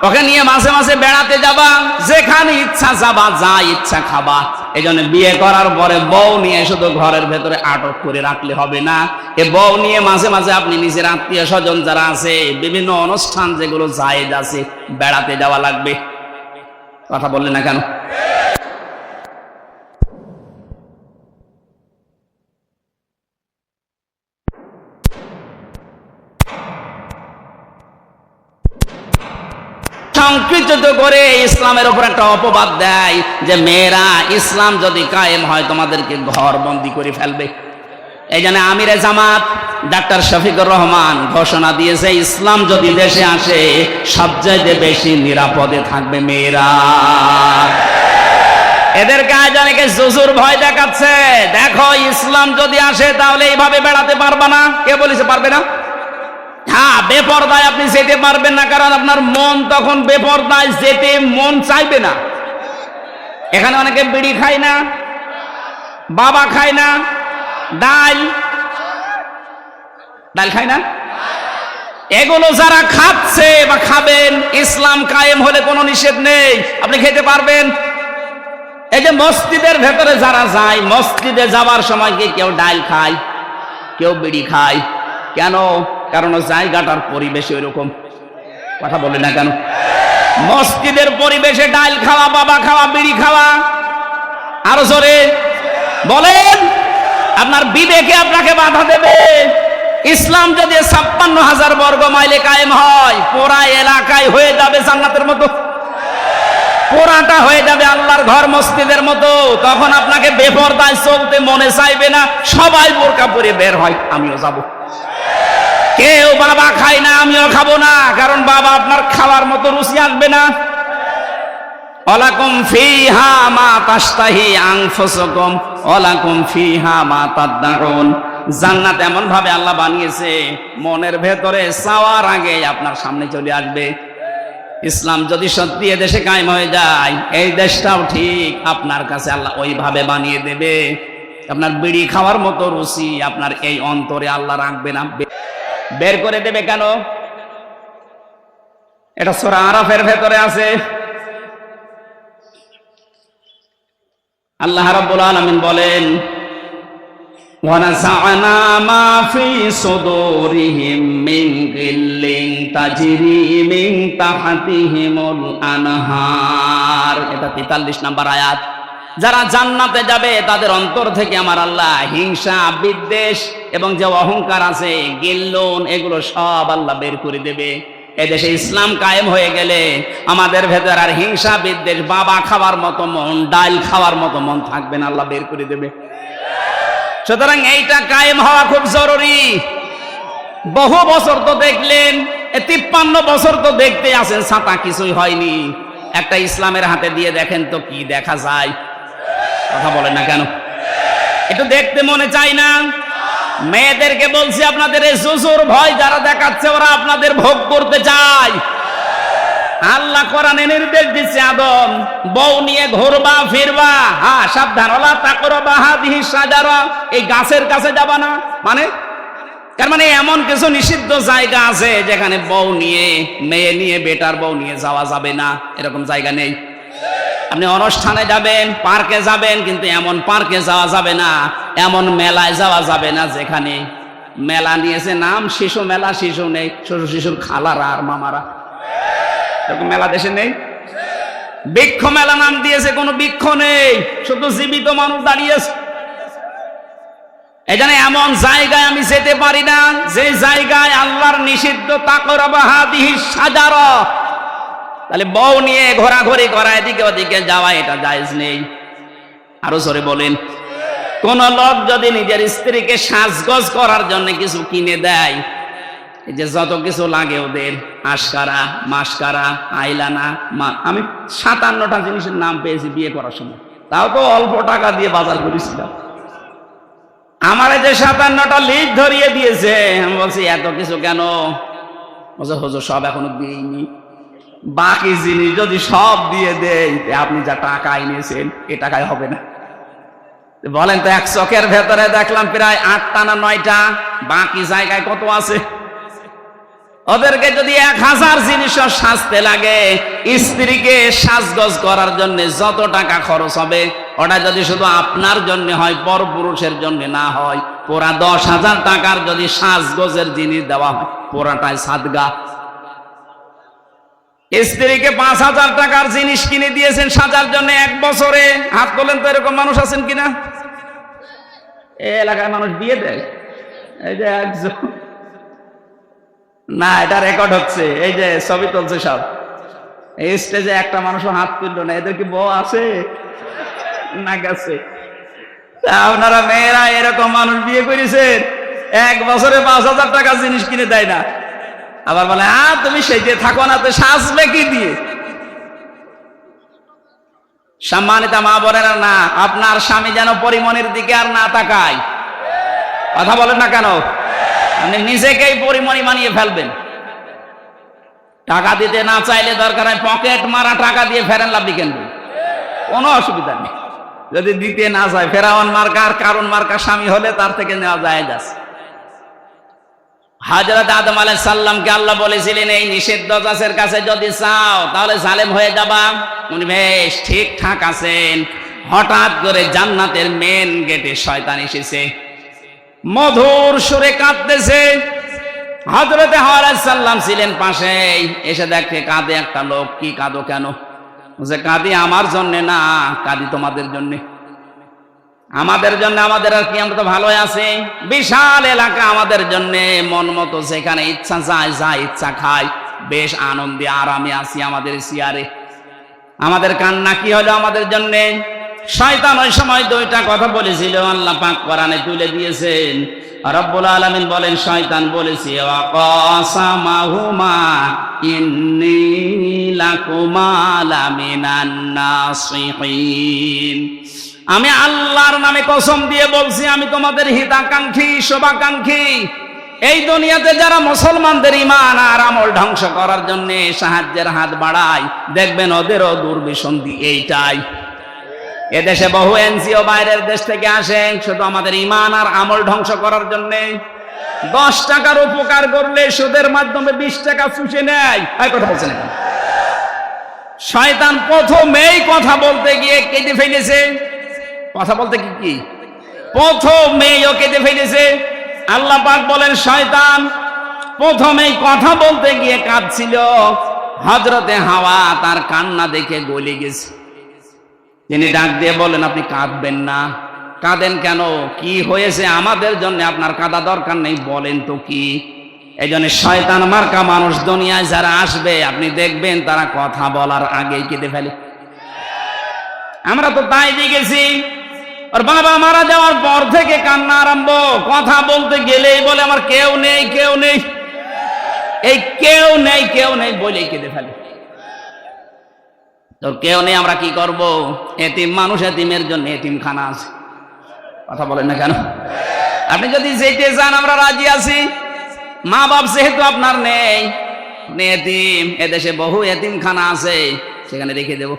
ওকে নিয়ে মাঝে মাঝে বেড়াতে যাবা, যেখানে ইচ্ছা যাবা, যা ইচ্ছা খাবা। এই জন্য বিয়ে করার পরে বউ নিয়ে শুধু ঘরের ভেতরে আটক করে রাখলে হবে না। এ বউ নিয়ে মাঝে মাঝে আপনি নিজের আত্মীয় স্বজন যারা আছে, বিভিন্ন অনুষ্ঠান যেগুলো জায়েজ আছে, বেড়াতে যাওয়া লাগবে। কথা বললেন না কেন? সংকুচিত করে ইসলামের উপর একটা অপবাদ দেয় যে মেয়েরা ইসলাম যদি কায়েম হয় তোমাদেরকে ঘর বন্দি করে ফেলবে। এই জন্য আমিরে জামাত ডাক্তার শফিকুর রহমান ঘোষণা দিয়েছে, ইসলাম যদি দেশে আসে সবচেয়ে বেশি নিরাপদে থাকবে মেয়েরা। এদের কাজ অনেকে জুজুর ভয় দেখাচ্ছে, দেখো ইসলাম যদি আসে তাহলে এইভাবে বেড়াতে পারবে না। কে বলেছে পারবে না? হ্যাঁ, বেপরদায় আপনি যেতে পারবেন না, কারণ আপনার মন তখন বেপরদায় যেতে মন চাইবে না। এখানে অনেকে বিড়ি খায় না, বাবা খায় না, ডাল খায় না। এগুলো যারা খাচ্ছে বা খাবেন, ইসলাম কায়েম হলে কোনো নিষেধ নেই, আপনি খেতে পারবেন। এই যে মসজিদের ভেতরে যারা যায়, মসজিদে যাওয়ার সময় কি কেউ ডাল খায়, কেউ বিড়ি খায়? কেন? কারণ জায়গাটার পরিবেশ ওইরকম। কথা বলে না কেন? মসজিদের পরিবেশে ডাল খাওয়া, বাবা খাওয়া, বিড়ি খাওয়া, আরো জোরে বলেন, আপনার বিবেকে আপনাকে বাধা দেবে। ইসলাম যদি 56,000 বর্গ মাইলে কায়েম হয়, পুরা এলাকায় হয়ে যাবে জান্নাতের মতো, পুরাটা হয়ে যাবে আল্লাহর ঘর মসজিদের মতো। তখন আপনাকে বেপরদায় চলতে মনে চাইবে না, সবাই বোরকা পরে বের হয়, আমিও যাব। কেউ বাবা খায় না, আমিও খাবো না, কারণ বাবা আপনার খাওয়ার মতো রুচি আসবে না। ওয়ালাকুম ফিহা মা তাশতাহি আনফুসুকুম ওয়ালাকুম ফিহা মা তাদউন। জান্নাত এমন ভাবে আল্লাহ বানিয়েছে, মনের ভেতরে চাওয়ার আগে আপনার সামনে চলে আসবে। ইসলাম যদি সত্যি এদেশে কায়েম হয়ে যায়, এই দেশটাও ঠিক আপনার কাছে আল্লাহ ওইভাবে বানিয়ে দেবে, আপনার বিড়ি খাওয়ার মতো রুচি আপনার এই অন্তরে আল্লাহ রাখবে না, বের করে দেবে। কেন? এটা সূরা আরাফের ভেতরে আছে। আল্লাহ রাব্বুল আলামিন বলেন, ওয়ানাযা'না মা ফি সুদুরিহিম মিন গিল্লিন তাজরি মিন তাহতিহিমুল আনহার। এটা 43 নম্বর আয়াত। যারা জান্নাতে যাবে তাদের অন্তর থেকে আমার আল্লাহ হিংসা, বিদ্বেষ এবং যে অহংকার আছে, গিল্লন, এগুলো সব আল্লাহ বের করে দেবে। এদেশে ইসলাম কায়েম হয়ে গেলে আমাদের ভেতর আর হিংসা, বিদ্বেষ, বাবা খাওয়ার মতো মন, ডাল খাওয়ার মতো মন থাকবে না, আল্লাহ বের করে দেবে। সুতরাং এইটা কায়েম হওয়া খুব জরুরি। বহু বছর তো দেখলেন, 53 বছর তো দেখতে আছেন, ছাতা কিছুই হয়নি। একটা ইসলামের হাতে দিয়ে দেখেন তো কি দেখা যায়? কথা বলেন না কেন? একটু দেখতে মনে চাই না? মেয়েদেরকে বলছি, আপনাদের এই জুজুর ভয় যারা দেখাচ্ছে, ওরা আপনাদের ভোগ করতে চায়। আল্লাহ কোরআনে নির্দেশ দিচ্ছে, আদম, বউ নিয়ে ঘুরবা ফিরবা, হ্যাঁ সাবধান, ওলা তাকরাবা হাদিহি শাজারা, এই গাছের কাছে যাবা না। মানে তার মানে এমন কিছু নিষিদ্ধ জায়গা আছে যেখানে বউ নিয়ে, মেয়ে নিয়ে, বেটার বউ নিয়ে যাওয়া যাবে না, এরকম জায়গা নেই। আপনি অনুষ্ঠানে যাবেন, পার্কে যাবেন, কিন্তু এমন পার্কে যাওয়া যাবে না, এমন মেলায় যাওয়া যাবে না যেখানে মেলা নিয়েছে নাম শিশু মেলা, শিশু নেই, শিশুর খালারা আর মামারা, এরকম মেলা দেশে নেই। বৃক্ষ মেলা নাম দিয়েছে, কোনো বৃক্ষ নেই, শুধু জীবিত মানুষ দাঁড়িয়েছে। এখানে এমন জায়গায় আমি যেতে পারি না যে জায়গায় আল্লাহর নিষিদ্ধ তাকরাবা হাদিহি শাজারা। তাহলে বউ নিয়ে ঘোরাঘুরি করা, এদিকে ওদিকে যাওয়া, এটা জায়েজ নেই। আরো জোরে বলেন। কোন লোক যদি নিজের স্ত্রীকে সাজগোজ করার জন্য কিছু কিনে দেয়, এই যে যত কিছু লাগে ওদের, আশকারা, মাসকারা, আইলানা, আমি 57টা জিনিসের নাম পেয়েছি বিয়ে করার সময়, তাও তো অল্প টাকা দিয়ে বাজার করেছিলাম। আমার যে 57টা লিস্ট ধরিয়ে দিয়েছে, আমি বলছি এত কিছু কেন? বলছে হুজুর সব এখনো দিইনি, বাকি জিনিস যদি সব দিয়ে দেয়, আপনি যা টাকা এনেছেন এ টাকায় হবে না। বলেন তো, এক চোখের ভেতরে দেখলাম প্রায় 8টা না 9টা, বাকি জায়গায় কত আছে? ওদেরকে যদি 1000 জিনিস সাজতে লাগে, স্ত্রীকে সাজগোজ করার জন্য যত টাকা খরচ হবে, ওটা যদি শুধু আপনার জন্য হয়, পরপুরুষের জন্য না হয়, পুরা 10,000 টাকার যদি সাজগোজের জিনিস দেওয়া হয়, পুরাটাই সাদগা। স্ত্রীকে 5,000 টাকার জিনিস কিনে দিয়েছেন সাজার জন্য 1 বছরে, হাত তোলেন তো, এরকম মানুষ আছেন কিনা? এই এলাকায় মানুষ বিয়ে দেয়, এই যে একজন, না এটা রেকর্ড হচ্ছে, এই যে ছবি তুলছে সব, এই স্টেজে একটা মানুষও হাত তুললো না। এদের কি বউ আছে না গেছে? আপনারা মেয়েরা এরকম মানুষ বিয়ে করেছেন, 1 বছরে 5,000 টাকা জিনিস কিনে দেয় না, আবার বলে তুমি সেজে থাকো না, তো সাজবে কি দিয়ে? সম্মানিত মা বোনেরা, না আপনার স্বামী যেন পরিমণির দিকে আর না তাকায়। কথা বলেন না কেন? আপনি নিজেকেই পরিমণি বানিয়ে ফেলবেন। টাকা দিতে না চাইলে দরকার হয় পকেট মারা টাকা দিয়ে ফেরেন লাভ কেন, কোনো অসুবিধা নেই। যদি দিতে না যায়, ফেরাউন মার্কা আর কারুন মার্কা স্বামী হলে তার থেকে নেওয়া যায় যাচ্ছে। হযরত আদম আলাইহিস সালামকে আল্লাহ বলেছিলেন, এই নিষিদ্ধ গাছের কাছে যদি চাও তাহলে জালেম হয়ে যাবা। উনি বেশ ঠিকঠাক আছেন, হঠাৎ করে জান্নাতের মেন গেটে শয়তান এসেছে, মধুর সুরে কাঁদতেছে। হযরত হাওয়া আলাইহিস সালাম ছিলেন পাশে, এসে দেখে কাঁদে একটা লোক। কি কাঁদো কেন? বলছে কাঁদি আমার জন্য না, কাঁদি তোমাদের জন্য। আমাদের জন্য? আমাদের আর কি, আমরা তো ভালোই আছি, বিশাল এলাকা আমাদের জন্য, মন মতো যেখানে ইচ্ছা যায়, যা ইচ্ছা খাই, বেশ আনন্দে আরামে আছি আমাদের চেয়ারে। আমাদের কান্না কি হলো আমাদের জন্য? শয়তান ওই সময় 2টা কথা বলেছিল, আল্লাহ পাক কোরআনে তুলে দিয়েছেন। রব্বুল আলামিন বলেন, শয়তান বলেছে, ওয়াকাসামাহুমা ইন্নী লাকুমা লামিনান নাসিহিন, আমি আল্লাহর নামে কসম দিয়ে বলছি, আমি তোমাদের হিতাকাঙ্ক্ষী, শুভাকাঙ্ক্ষী। এই দুনিয়াতে যারা মুসলমানদের ঈমান আর আমল ধ্বংস করার জন্য সাহায্যের হাত বাড়ায়, দেখবেন ওদেরও দুর্বিসন্ধি এইটাই। এদেশে বহু এনজিও বাইরের দেশ থেকে আসে শুধু আমাদের ঈমান আর আমল ধ্বংস করার জন্য। 10 টাকার উপকার করলে সুদের মাধ্যমে 20 টাকা চুষে নেয়। কথা বলছেন এখন শয়তান প্রথমেই কথা বলতে গিয়ে কেটে ফেলেছে। কথা বলতে কি প্রথমেই ও কেটে ফেলেছে। আল্লাহ পাক বলেন শয়তান প্রথমেই কথা বলতে গিয়ে কাঁদছিল, হযরতে হাওয়া তার কান্না দেখে গলে গেছে। তিনি ডাক দিয়ে বলেন আপনি কাঁদবেন না। কাঁদেন কেন? কি হয়েছে? আমাদের জন্য আপনার কাঁদা দরকার নেই, বলেন তো কি? এই জন্য শয়তান মার্কা মানুষ দুনিয়ায় যারা আসবে আপনি দেখবেন তারা কথা বলার আগেই কেঁদে ফেলে। আমরা তো তাই দেখেছি। আর বাবা মারা যাওয়ার পর থেকে কান্না আরম্ভ, কথা বলতে গেলেই বলে আমার কেউ নেই, কেউ নেই। এই কেউ নেই কেউ নেই বলেই কেঁদে ফেলে। তো কেউ নেই, আমরা কি করব? এতিম মানুষ, এতিমের জন্য এতিমখানা আছে। কথা বলেন না কেন? আপনি যদি যেতে চান আমরা রাজি আছি। মা বাপ যেহেতু আপনার নেই, আপনি এতিম, এদেশে বহু এতিমখানা আছে, সেখানে রেখে দেব।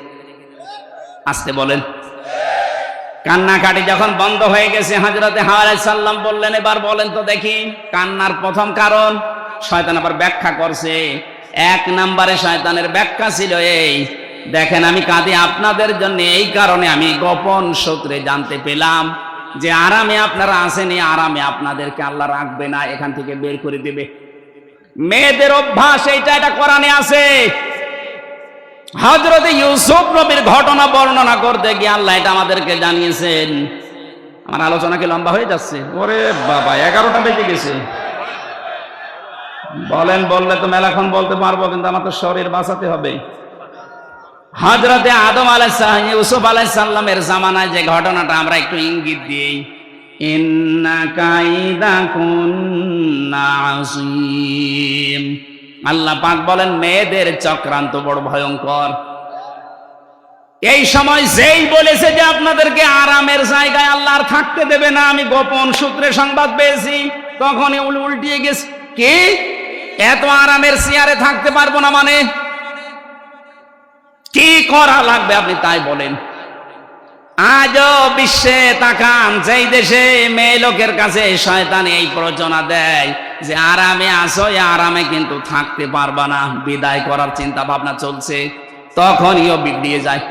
আসতে বলেন। কান্নাকাটি যখন বন্ধ হয়ে গেছে, হযরতে হাওয়া আলাইহিস সালাম বললেন এবার বলেন তো দেখি কান্নার প্রথম কারণ। শয়তান আবার ব্যাখ্যা করছে। 1 নম্বরে শয়তানের ব্যাখ্যা ছিল এই, দেখেন আমি কাঁদি আপনাদের জন্য এই কারণে আমি গোপন সূত্রে জানতে পেলাম যে আরামে আপনারা আসেনি, আরামে আপনাদেরকে আল্লাহ রাখবে না, এখান থেকে বের করে দেবে। মেয়েদের অভ্যাস এইটা, এটা কোরআনে আছে। হযরত ইউসুফ নবীর ঘটনা বর্ণনা করতে গিয়ে আল্লাহ এটা আমাদেরকে জানিয়েছেন। আমার আলোচনা কি লম্বা হয়ে যাচ্ছে? ওরে বাবা 11টা বেজে গেছে। বলেন, বললে তো মেলাক্ষণ বলতে পারবো, কিন্তু আমার তো শরীর বাঁচাতে হবে। হযরতে আদম আলাইহিস সালাম, ইউসুফ আলাইহিস সালামের জামানায় যে ঘটনাটা আমরা একটু ইঙ্গিত দিই। ইন্না কাইদাকুন্না আযীম। আল্লাহ পাক বলেন মেয়েদের চক্রান্ত বড় ভয়ঙ্কর। এই সময় যেই বলেছে যে আপনাদেরকে আরামের জায়গায় আল্লাহ আর থাকতে দেবে না, আমি গোপন সূত্রে সংবাদ পেয়েছি, তখনই উল্টিয়ে গেছে। কি এত আরামের চেয়ারে থাকতে পারবো না মানে কি করা লাগবে আপনি তাই বলেন। আজও বিশ্বে তাকান, যেই দেশে মেয়ে লোকের কাছে শয়তান এই প্ররোচনা দেয় যে আরামে আসো, আরামে কিন্তু থাকতে পারবা না, বিদায় করার চিন্তা ভাবনা চলছে, তখনইও বিগড়িয়ে যায়।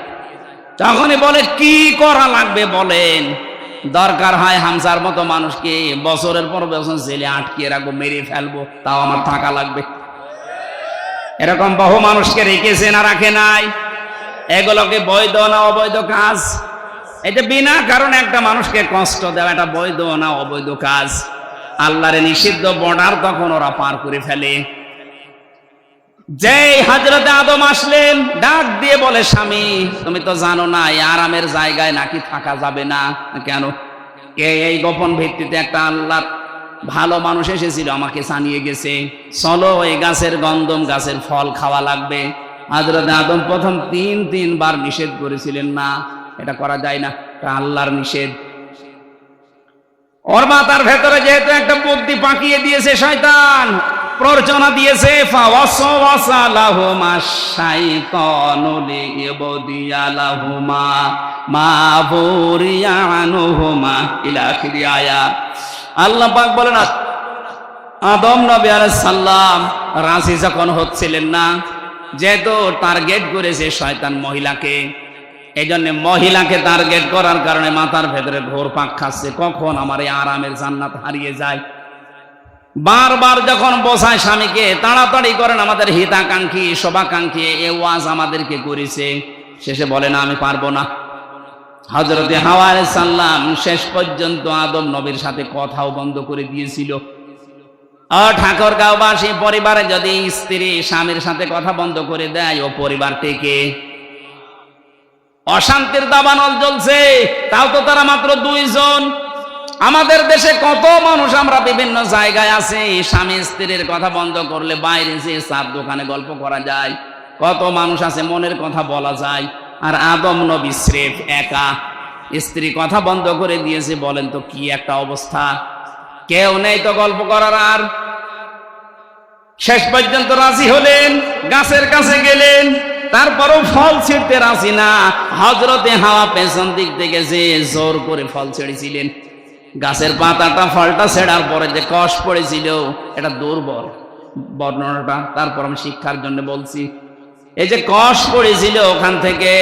তখনই বলে কি করা লাগবে বলেন। দরকার হয় হামজার মতো মানুষকে বছরের পর বছর জেলে আটকিয়ে রাখবো, মেরে ফেলবো, তাও আমার থাকা লাগবে। এরকম বহু মানুষকে রেখেছে না রাখে নাই? এগুলোকে বৈধ না অবৈধ কাজ? এটা বিনা কারণে একটা মানুষকে কষ্ট দেওয়া এটা বৈধ না অবৈধ কাজ? আল্লাহর নিষিদ্ধ বর্ডার তখন ওরা পার করে ফেলে। যেই হযরতে আদম আসলেন, ডাক দিয়ে বলে স্বামী তুমি তো জানো না এই আরামের জায়গায় নাকি থাকা যাবে না। কেন? এই গোপন ভিত্তিতে একটা আল্লাহর ভালো মানুষ এসেছিল, আমাকে জানিয়ে গেছে, চলো এই গাছের গন্ধম গাছের ফল খাওয়া লাগবে। হযরতে আদম প্রথম 3 বার নিষেধ করেছিলেন, না এটা করা যায় না, এটা আল্লাহর নিষেধ। ওর মাথার ভেতরে যেহেতু একটা বুদ্ধি পাকিয়ে দিয়েছে শয়তান, প্ররোচনা দিয়েছে, ফাওয়াসওয়াসা লাহুমা শাইতানু লিইবদিয়া লাহুমা মা বুরিয়া আনহুমা ইলা আখিরি আয়াত। আল্লাহ পাক বলেন আদম নবী আলাইহিস সালাম রাজি যখন হচ্ছিলেন না, যেহেতু টার্গেট করেছে শয়তান মহিলাকে, এই জন্য মহিলাকে টার্গেট করার কারণে মাথার ভেতরে ঘোর পাক খাচ্ছে, কখন আমার এই আরামের জান্নাত হারিয়ে যায়। বারবার যখন বোঝায় স্বামীকে তাড়াতাড়ি করেন, আমাদের হিতাকাঙ্ক্ষী শোভাকাঙ্ক্ষী এ ওয়াজ আমাদেরকে করেছে, শেষে বলে না আমি পারবো না। হযরতে হাওয়া আলাইহিস সালাম শেষ পর্যন্ত আদম নবীর সাথে কথাও বন্ধ করে দিয়েছিল। ঠাকুরগাঁওবাসী পরিবারে যদি স্ত্রী স্বামীর সাথে কথা বন্ধ করে দেয়, ও পরিবার থেকে অশান্তির দাবানল জ্বলছে। তাও তো তারা মাত্র 2 জন। আমাদের দেশে কত মানুষ আমরা বিভিন্ন জায়গায় আছি, স্বামী স্ত্রীর কথা বন্ধ করলে বাইরে যে চার দোকানে গল্প করা যায়। কত মানুষ আছে মনের কথা বলা যায়। আর আদম নবী স্রেফ একা, স্ত্রী কথা বন্ধ করে দিয়েছে। বলেন তো কি একটা অবস্থা, কেউ নেই তো গল্প করার। আর শেষ পর্যন্ত রাজি হলেন, গাছের কাছে গেলেন, তারপরও ফল ছিঁড়তে রাজি না। হযরতে হাওয়া পেছন দিক থেকে যে জোর করে ফল ছেড়েছিলেন, গাছের পাতাটা ফলটা ছেড়ার পরে যে কষ পড়েছিল, এটা দুর্বল বর্ণনাটা, তারপর আমি শিক্ষার জন্য বলছি। এই যে কষ পড়েছিল ওখান থেকে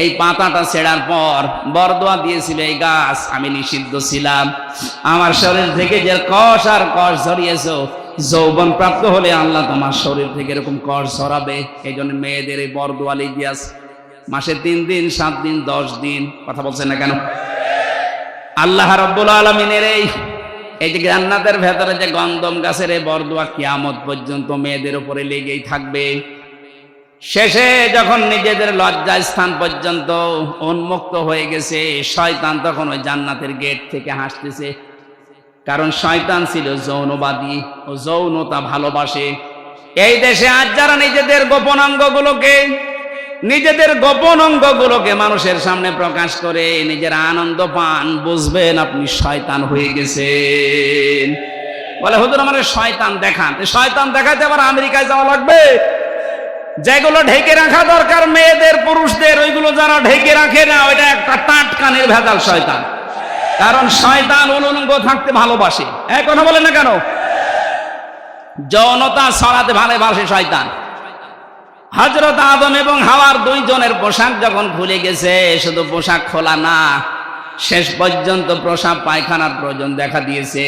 এই পাতাটা ছেড়ার পর বরদোয়া দিয়েছিল এই গাছ, আমি নিষিদ্ধ ছিলাম, আমার শরীর থেকে যে কষ আর কষ ঝরিয়েছো, যৌবন প্রাপ্ত হলে আল্লাহ তোমার শরীর থেকে এরকম কষ ঝরাবে। এই জন্য মেয়েদের এই বরদোয়া লিখিয়াস মাসে 3 দিন, 7 দিন, 10 দিন। কথা বলছেন না কেন? আল্লাহ রাব্বুল আলামিনের এই যে জান্নাতের ভেতরে যে গন্ধম গাছের এই বরদোয়া কিয়ামত পর্যন্ত মেয়েদের উপরে লেগেই থাকবে। শেষে যখন নিজেদের লজ্জা স্থান পর্যন্ত উন্মুক্ত হয়ে গেছে, শয়তান তখন ওই জান্নাতের গেট থেকে হাসতেছে। কারণ শয়তান ছিল যৌনবাদী, ও যৌনতা ভালোবাসে। এই দেশে আজ যারা নিজেদের গোপন অঙ্গগুলোকে মানুষের সামনে প্রকাশ করে নিজের আনন্দ পান, বুঝবেন আপনি শয়তান হয়ে গেছেন। বলে হুজুর আমার শয়তান দেখান। শয়তান দেখাতে আবার আমেরিকায় যাওয়া লাগবে? যেগুলো ঢেকে রাখা দরকার মেয়েদের, পুরুষদের, ওইগুলো যারা ঢেকে রাখে না, ওইটা একটা টাটকানের ভেজাল শয়তান। কারণ শয়তান উলঙ্গ থাকতে ভালোবাসে। এক কথা বলেন না কেন? যৌনতা ছড়াতে ভালোবাসে শয়তান। হযরত আদম এবং হাওয়ার 2 জনের পোশাক যখন খুলে গেছে, শুধু পোশাক খোলা না, শেষ পর্যন্ত প্রসাব পায়খানার প্রয়োজন দেখা দিয়েছে।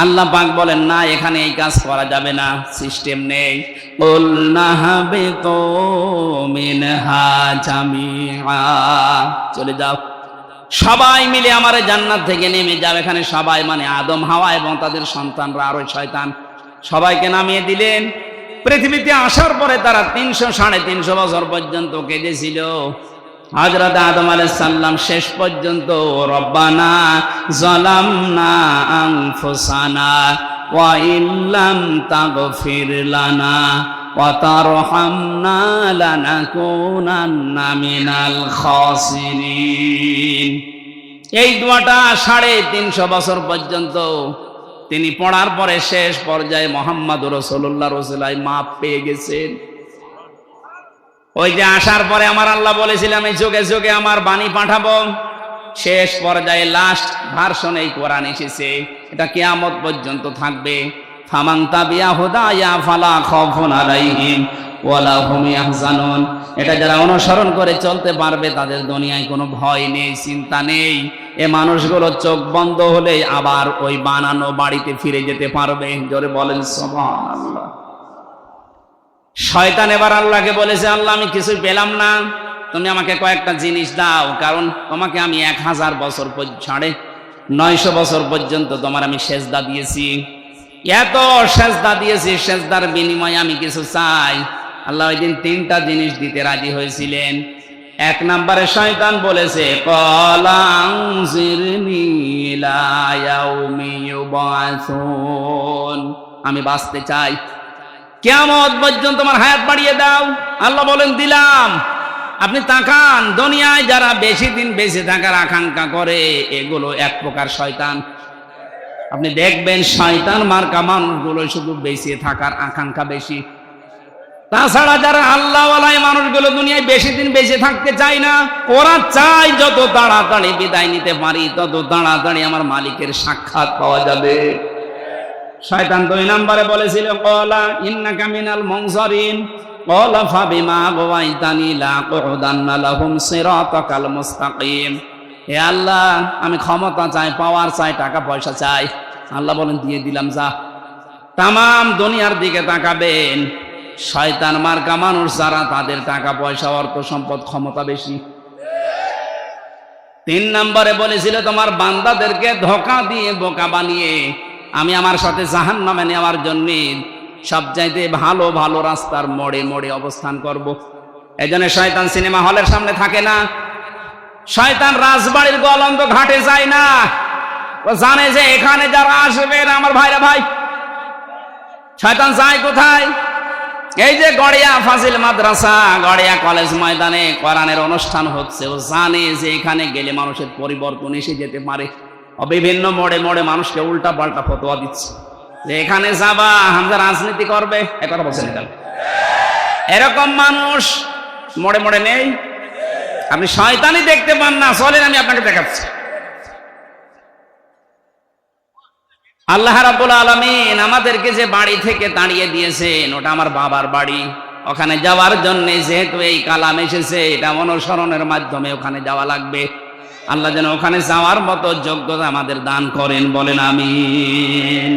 আল্লাহ পাক বলেন না, এখানে এই কাজ করা যাবে না, সিস্টেম নেই। কুলনা হাবিতু মিনহা জামিআ, চলে যাও, সবাই মিলে আমার জান্নাত থেকে নেমে যাও। এখানে সবাই মানে আদম, হাওয়া এবং তাদের সন্তানরা আর ওই শয়তান, সবাইকে নামিয়ে দিলেন। পৃথিবীতে আসার পরে তারা 300-350 বছর পর্যন্ত কেঁদেছিল। হযরত আদম আলাইহিস সালাম শেষ পর্যন্ত রব্বানা যালামনা আনফুসানা ওয়া ইল্লাম তাগফির লানা ওয়া তারহামনা লানাকুনান্না মিনাল খাসিরিন। এই দোয়াটা 350 বছর পর্যন্ত তিনি পড়ার পরে শেষ পর্যায়ে মুহাম্মদুর রাসূলুল্লাহ রাসূলাই মাপ পেয়ে গেছেন। ওই যে আসার পরে আমার আল্লাহ বলেছিলাম এই যুগে যুগে আমার বাণী পাঠাবো, শেষ পর্যায়ে লাস্ট ভার্সন এই কোরআন এসেছে। এটা কিয়ামত পর্যন্ত থাকবে। ফামান তাবিয়া হুদায়া ফালা খাউফুন আলাইহিম ওয়ালা হুম ইয়াহজানুন। এটা যারা অনুসরণ করে চলতে পারবে তাদের দুনিয়ায় কোনো ভয় নেই, চিন্তা নেই। এ মানুষগুলো চোখ বন্ধ হলে আবার ওই বানানো বাড়িতে ফিরে যেতে পারবে। জোরে বলেন সুবহানাল্লাহ। শয়তান এবার আল্লাহকে বলেছে, আল্লাহ আমি কিছুই পেলাম না, তুমি আমাকে কয়েকটা জিনিস দাও, কারণ তোমাকে আমি 1000 বছর 950 বছর পর্যন্ত তোমার আমি সেজদা দিয়েছি, এত সেজদা দিয়েছি, সেজদার বিনিময়ে আমি কিছু চাই। আল্লাহ ওই দিন 3টা জিনিস দিতে রাজি হয়েছিলেন। 1 নম্বরে শয়তান বলেছে, ক্বালা আনজিরনি ইলা ইয়াউমি ইউবাসুন, আমি বাঁচতে চাই, কিয়ামত পর্যন্ত আমার হায়াত বাড়িয়ে দাও। আল্লাহ বলেন দিলাম। আপনি তাকান, দুনিয়ায় যারা বেশি দিন বেঁচে থাকার আকাঙ্ক্ষা করে এগুলো এক প্রকার শয়তান। আপনি দেখবেন শয়তান মার্কা মানুষগুলো শুধু বেঁচে থাকার আকাঙ্ক্ষা বেশি। তাছাড়া যারা আল্লাহওয়ালা মানুষগুলো দুনিয়ায় বেশি দিন বেঁচে থাকতে চায় না, ওরা চায় যত তাড়াতাড়ি বিদায় নিতে পারি, তত তাড়াতাড়ি আমার মালিকের সাক্ষাৎ পাওয়া যাবে। শয়তান 2 নম্বরে বলেছিল, ক্বালা ইন্নাকা মিনাল মুনজারিন ক্বালা ফাবিমা আগওয়াইতানি লাআকুদান্না লাহুম সিরাতাকাল মুস্তাকিম। হে আল্লাহ, আমি ক্ষমতা চাই, পাওয়ার চাই, টাকা পয়সা চাই। আল্লাহ বলেন দিয়ে দিলাম, যা। তামাম দুনিয়ার দিকে তাকাবেন, শয়তান মার্কা মানুষ যারা, তাদের টাকা পয়সা, অর্থ সম্পদ, ক্ষমতা বেশি। 3 নম্বরে বলেছিল, তোমার বান্দাদেরকে ধোঁকা দিয়ে বোকা বানিয়ে আমি আমার সাথে জাহান্নামে নেওয়ার জন্য সবচাইতে ভালো ভালো রাস্তার মোড়ে মোড়ে অবস্থান করব। এজন্য শয়তান সিনেমা হলের সামনে থাকে না, শয়তান রাজবাড়ির গলন্দ ঘাটে যায় না। ও জানে যে এখানে যারা আসবে আমার ভাইরা ভাই। শয়তান যায় কোথায়? এই যে গড়িয়া ফাজিল মাদ্রাসা, গড়িয়া কলেজ ময়দানে কোরআনের অনুষ্ঠান হচ্ছে, ও জানে যে এখানে গেলে মানুষের পরিবর্তন এসে যেতে পারে। বিভিন্ন মোড়ে মোড়ে মানুষকে উল্টা পাল্টা ফতোয়া দিচ্ছে যে এখানে যাবা হামজা রাজনীতি করবে, একথা বলছেন কেন? এরকম মানুষ মোড়ে মোড়ে নেই? আপনি শয়তানি দেখতে পান না, চলেন আমি আপনাকে দেখাচ্ছি। আল্লাহ রাব্বুল আলামিন আমাদেরকে যে বাড়ি থেকে তাড়িয়ে দিয়েছেন, ওটা আমার বাবার বাড়ি। ওখানে যাওয়ার জন্য যেহেতু এই কালাম এসেছে, এটা অনুসরণের মাধ্যমে ওখানে যাওয়া লাগবে। আল্লাহ যেন ওখানে যাওয়ার মতো যোগ্যতা আমাদের দান করেন, বলেন আমিন।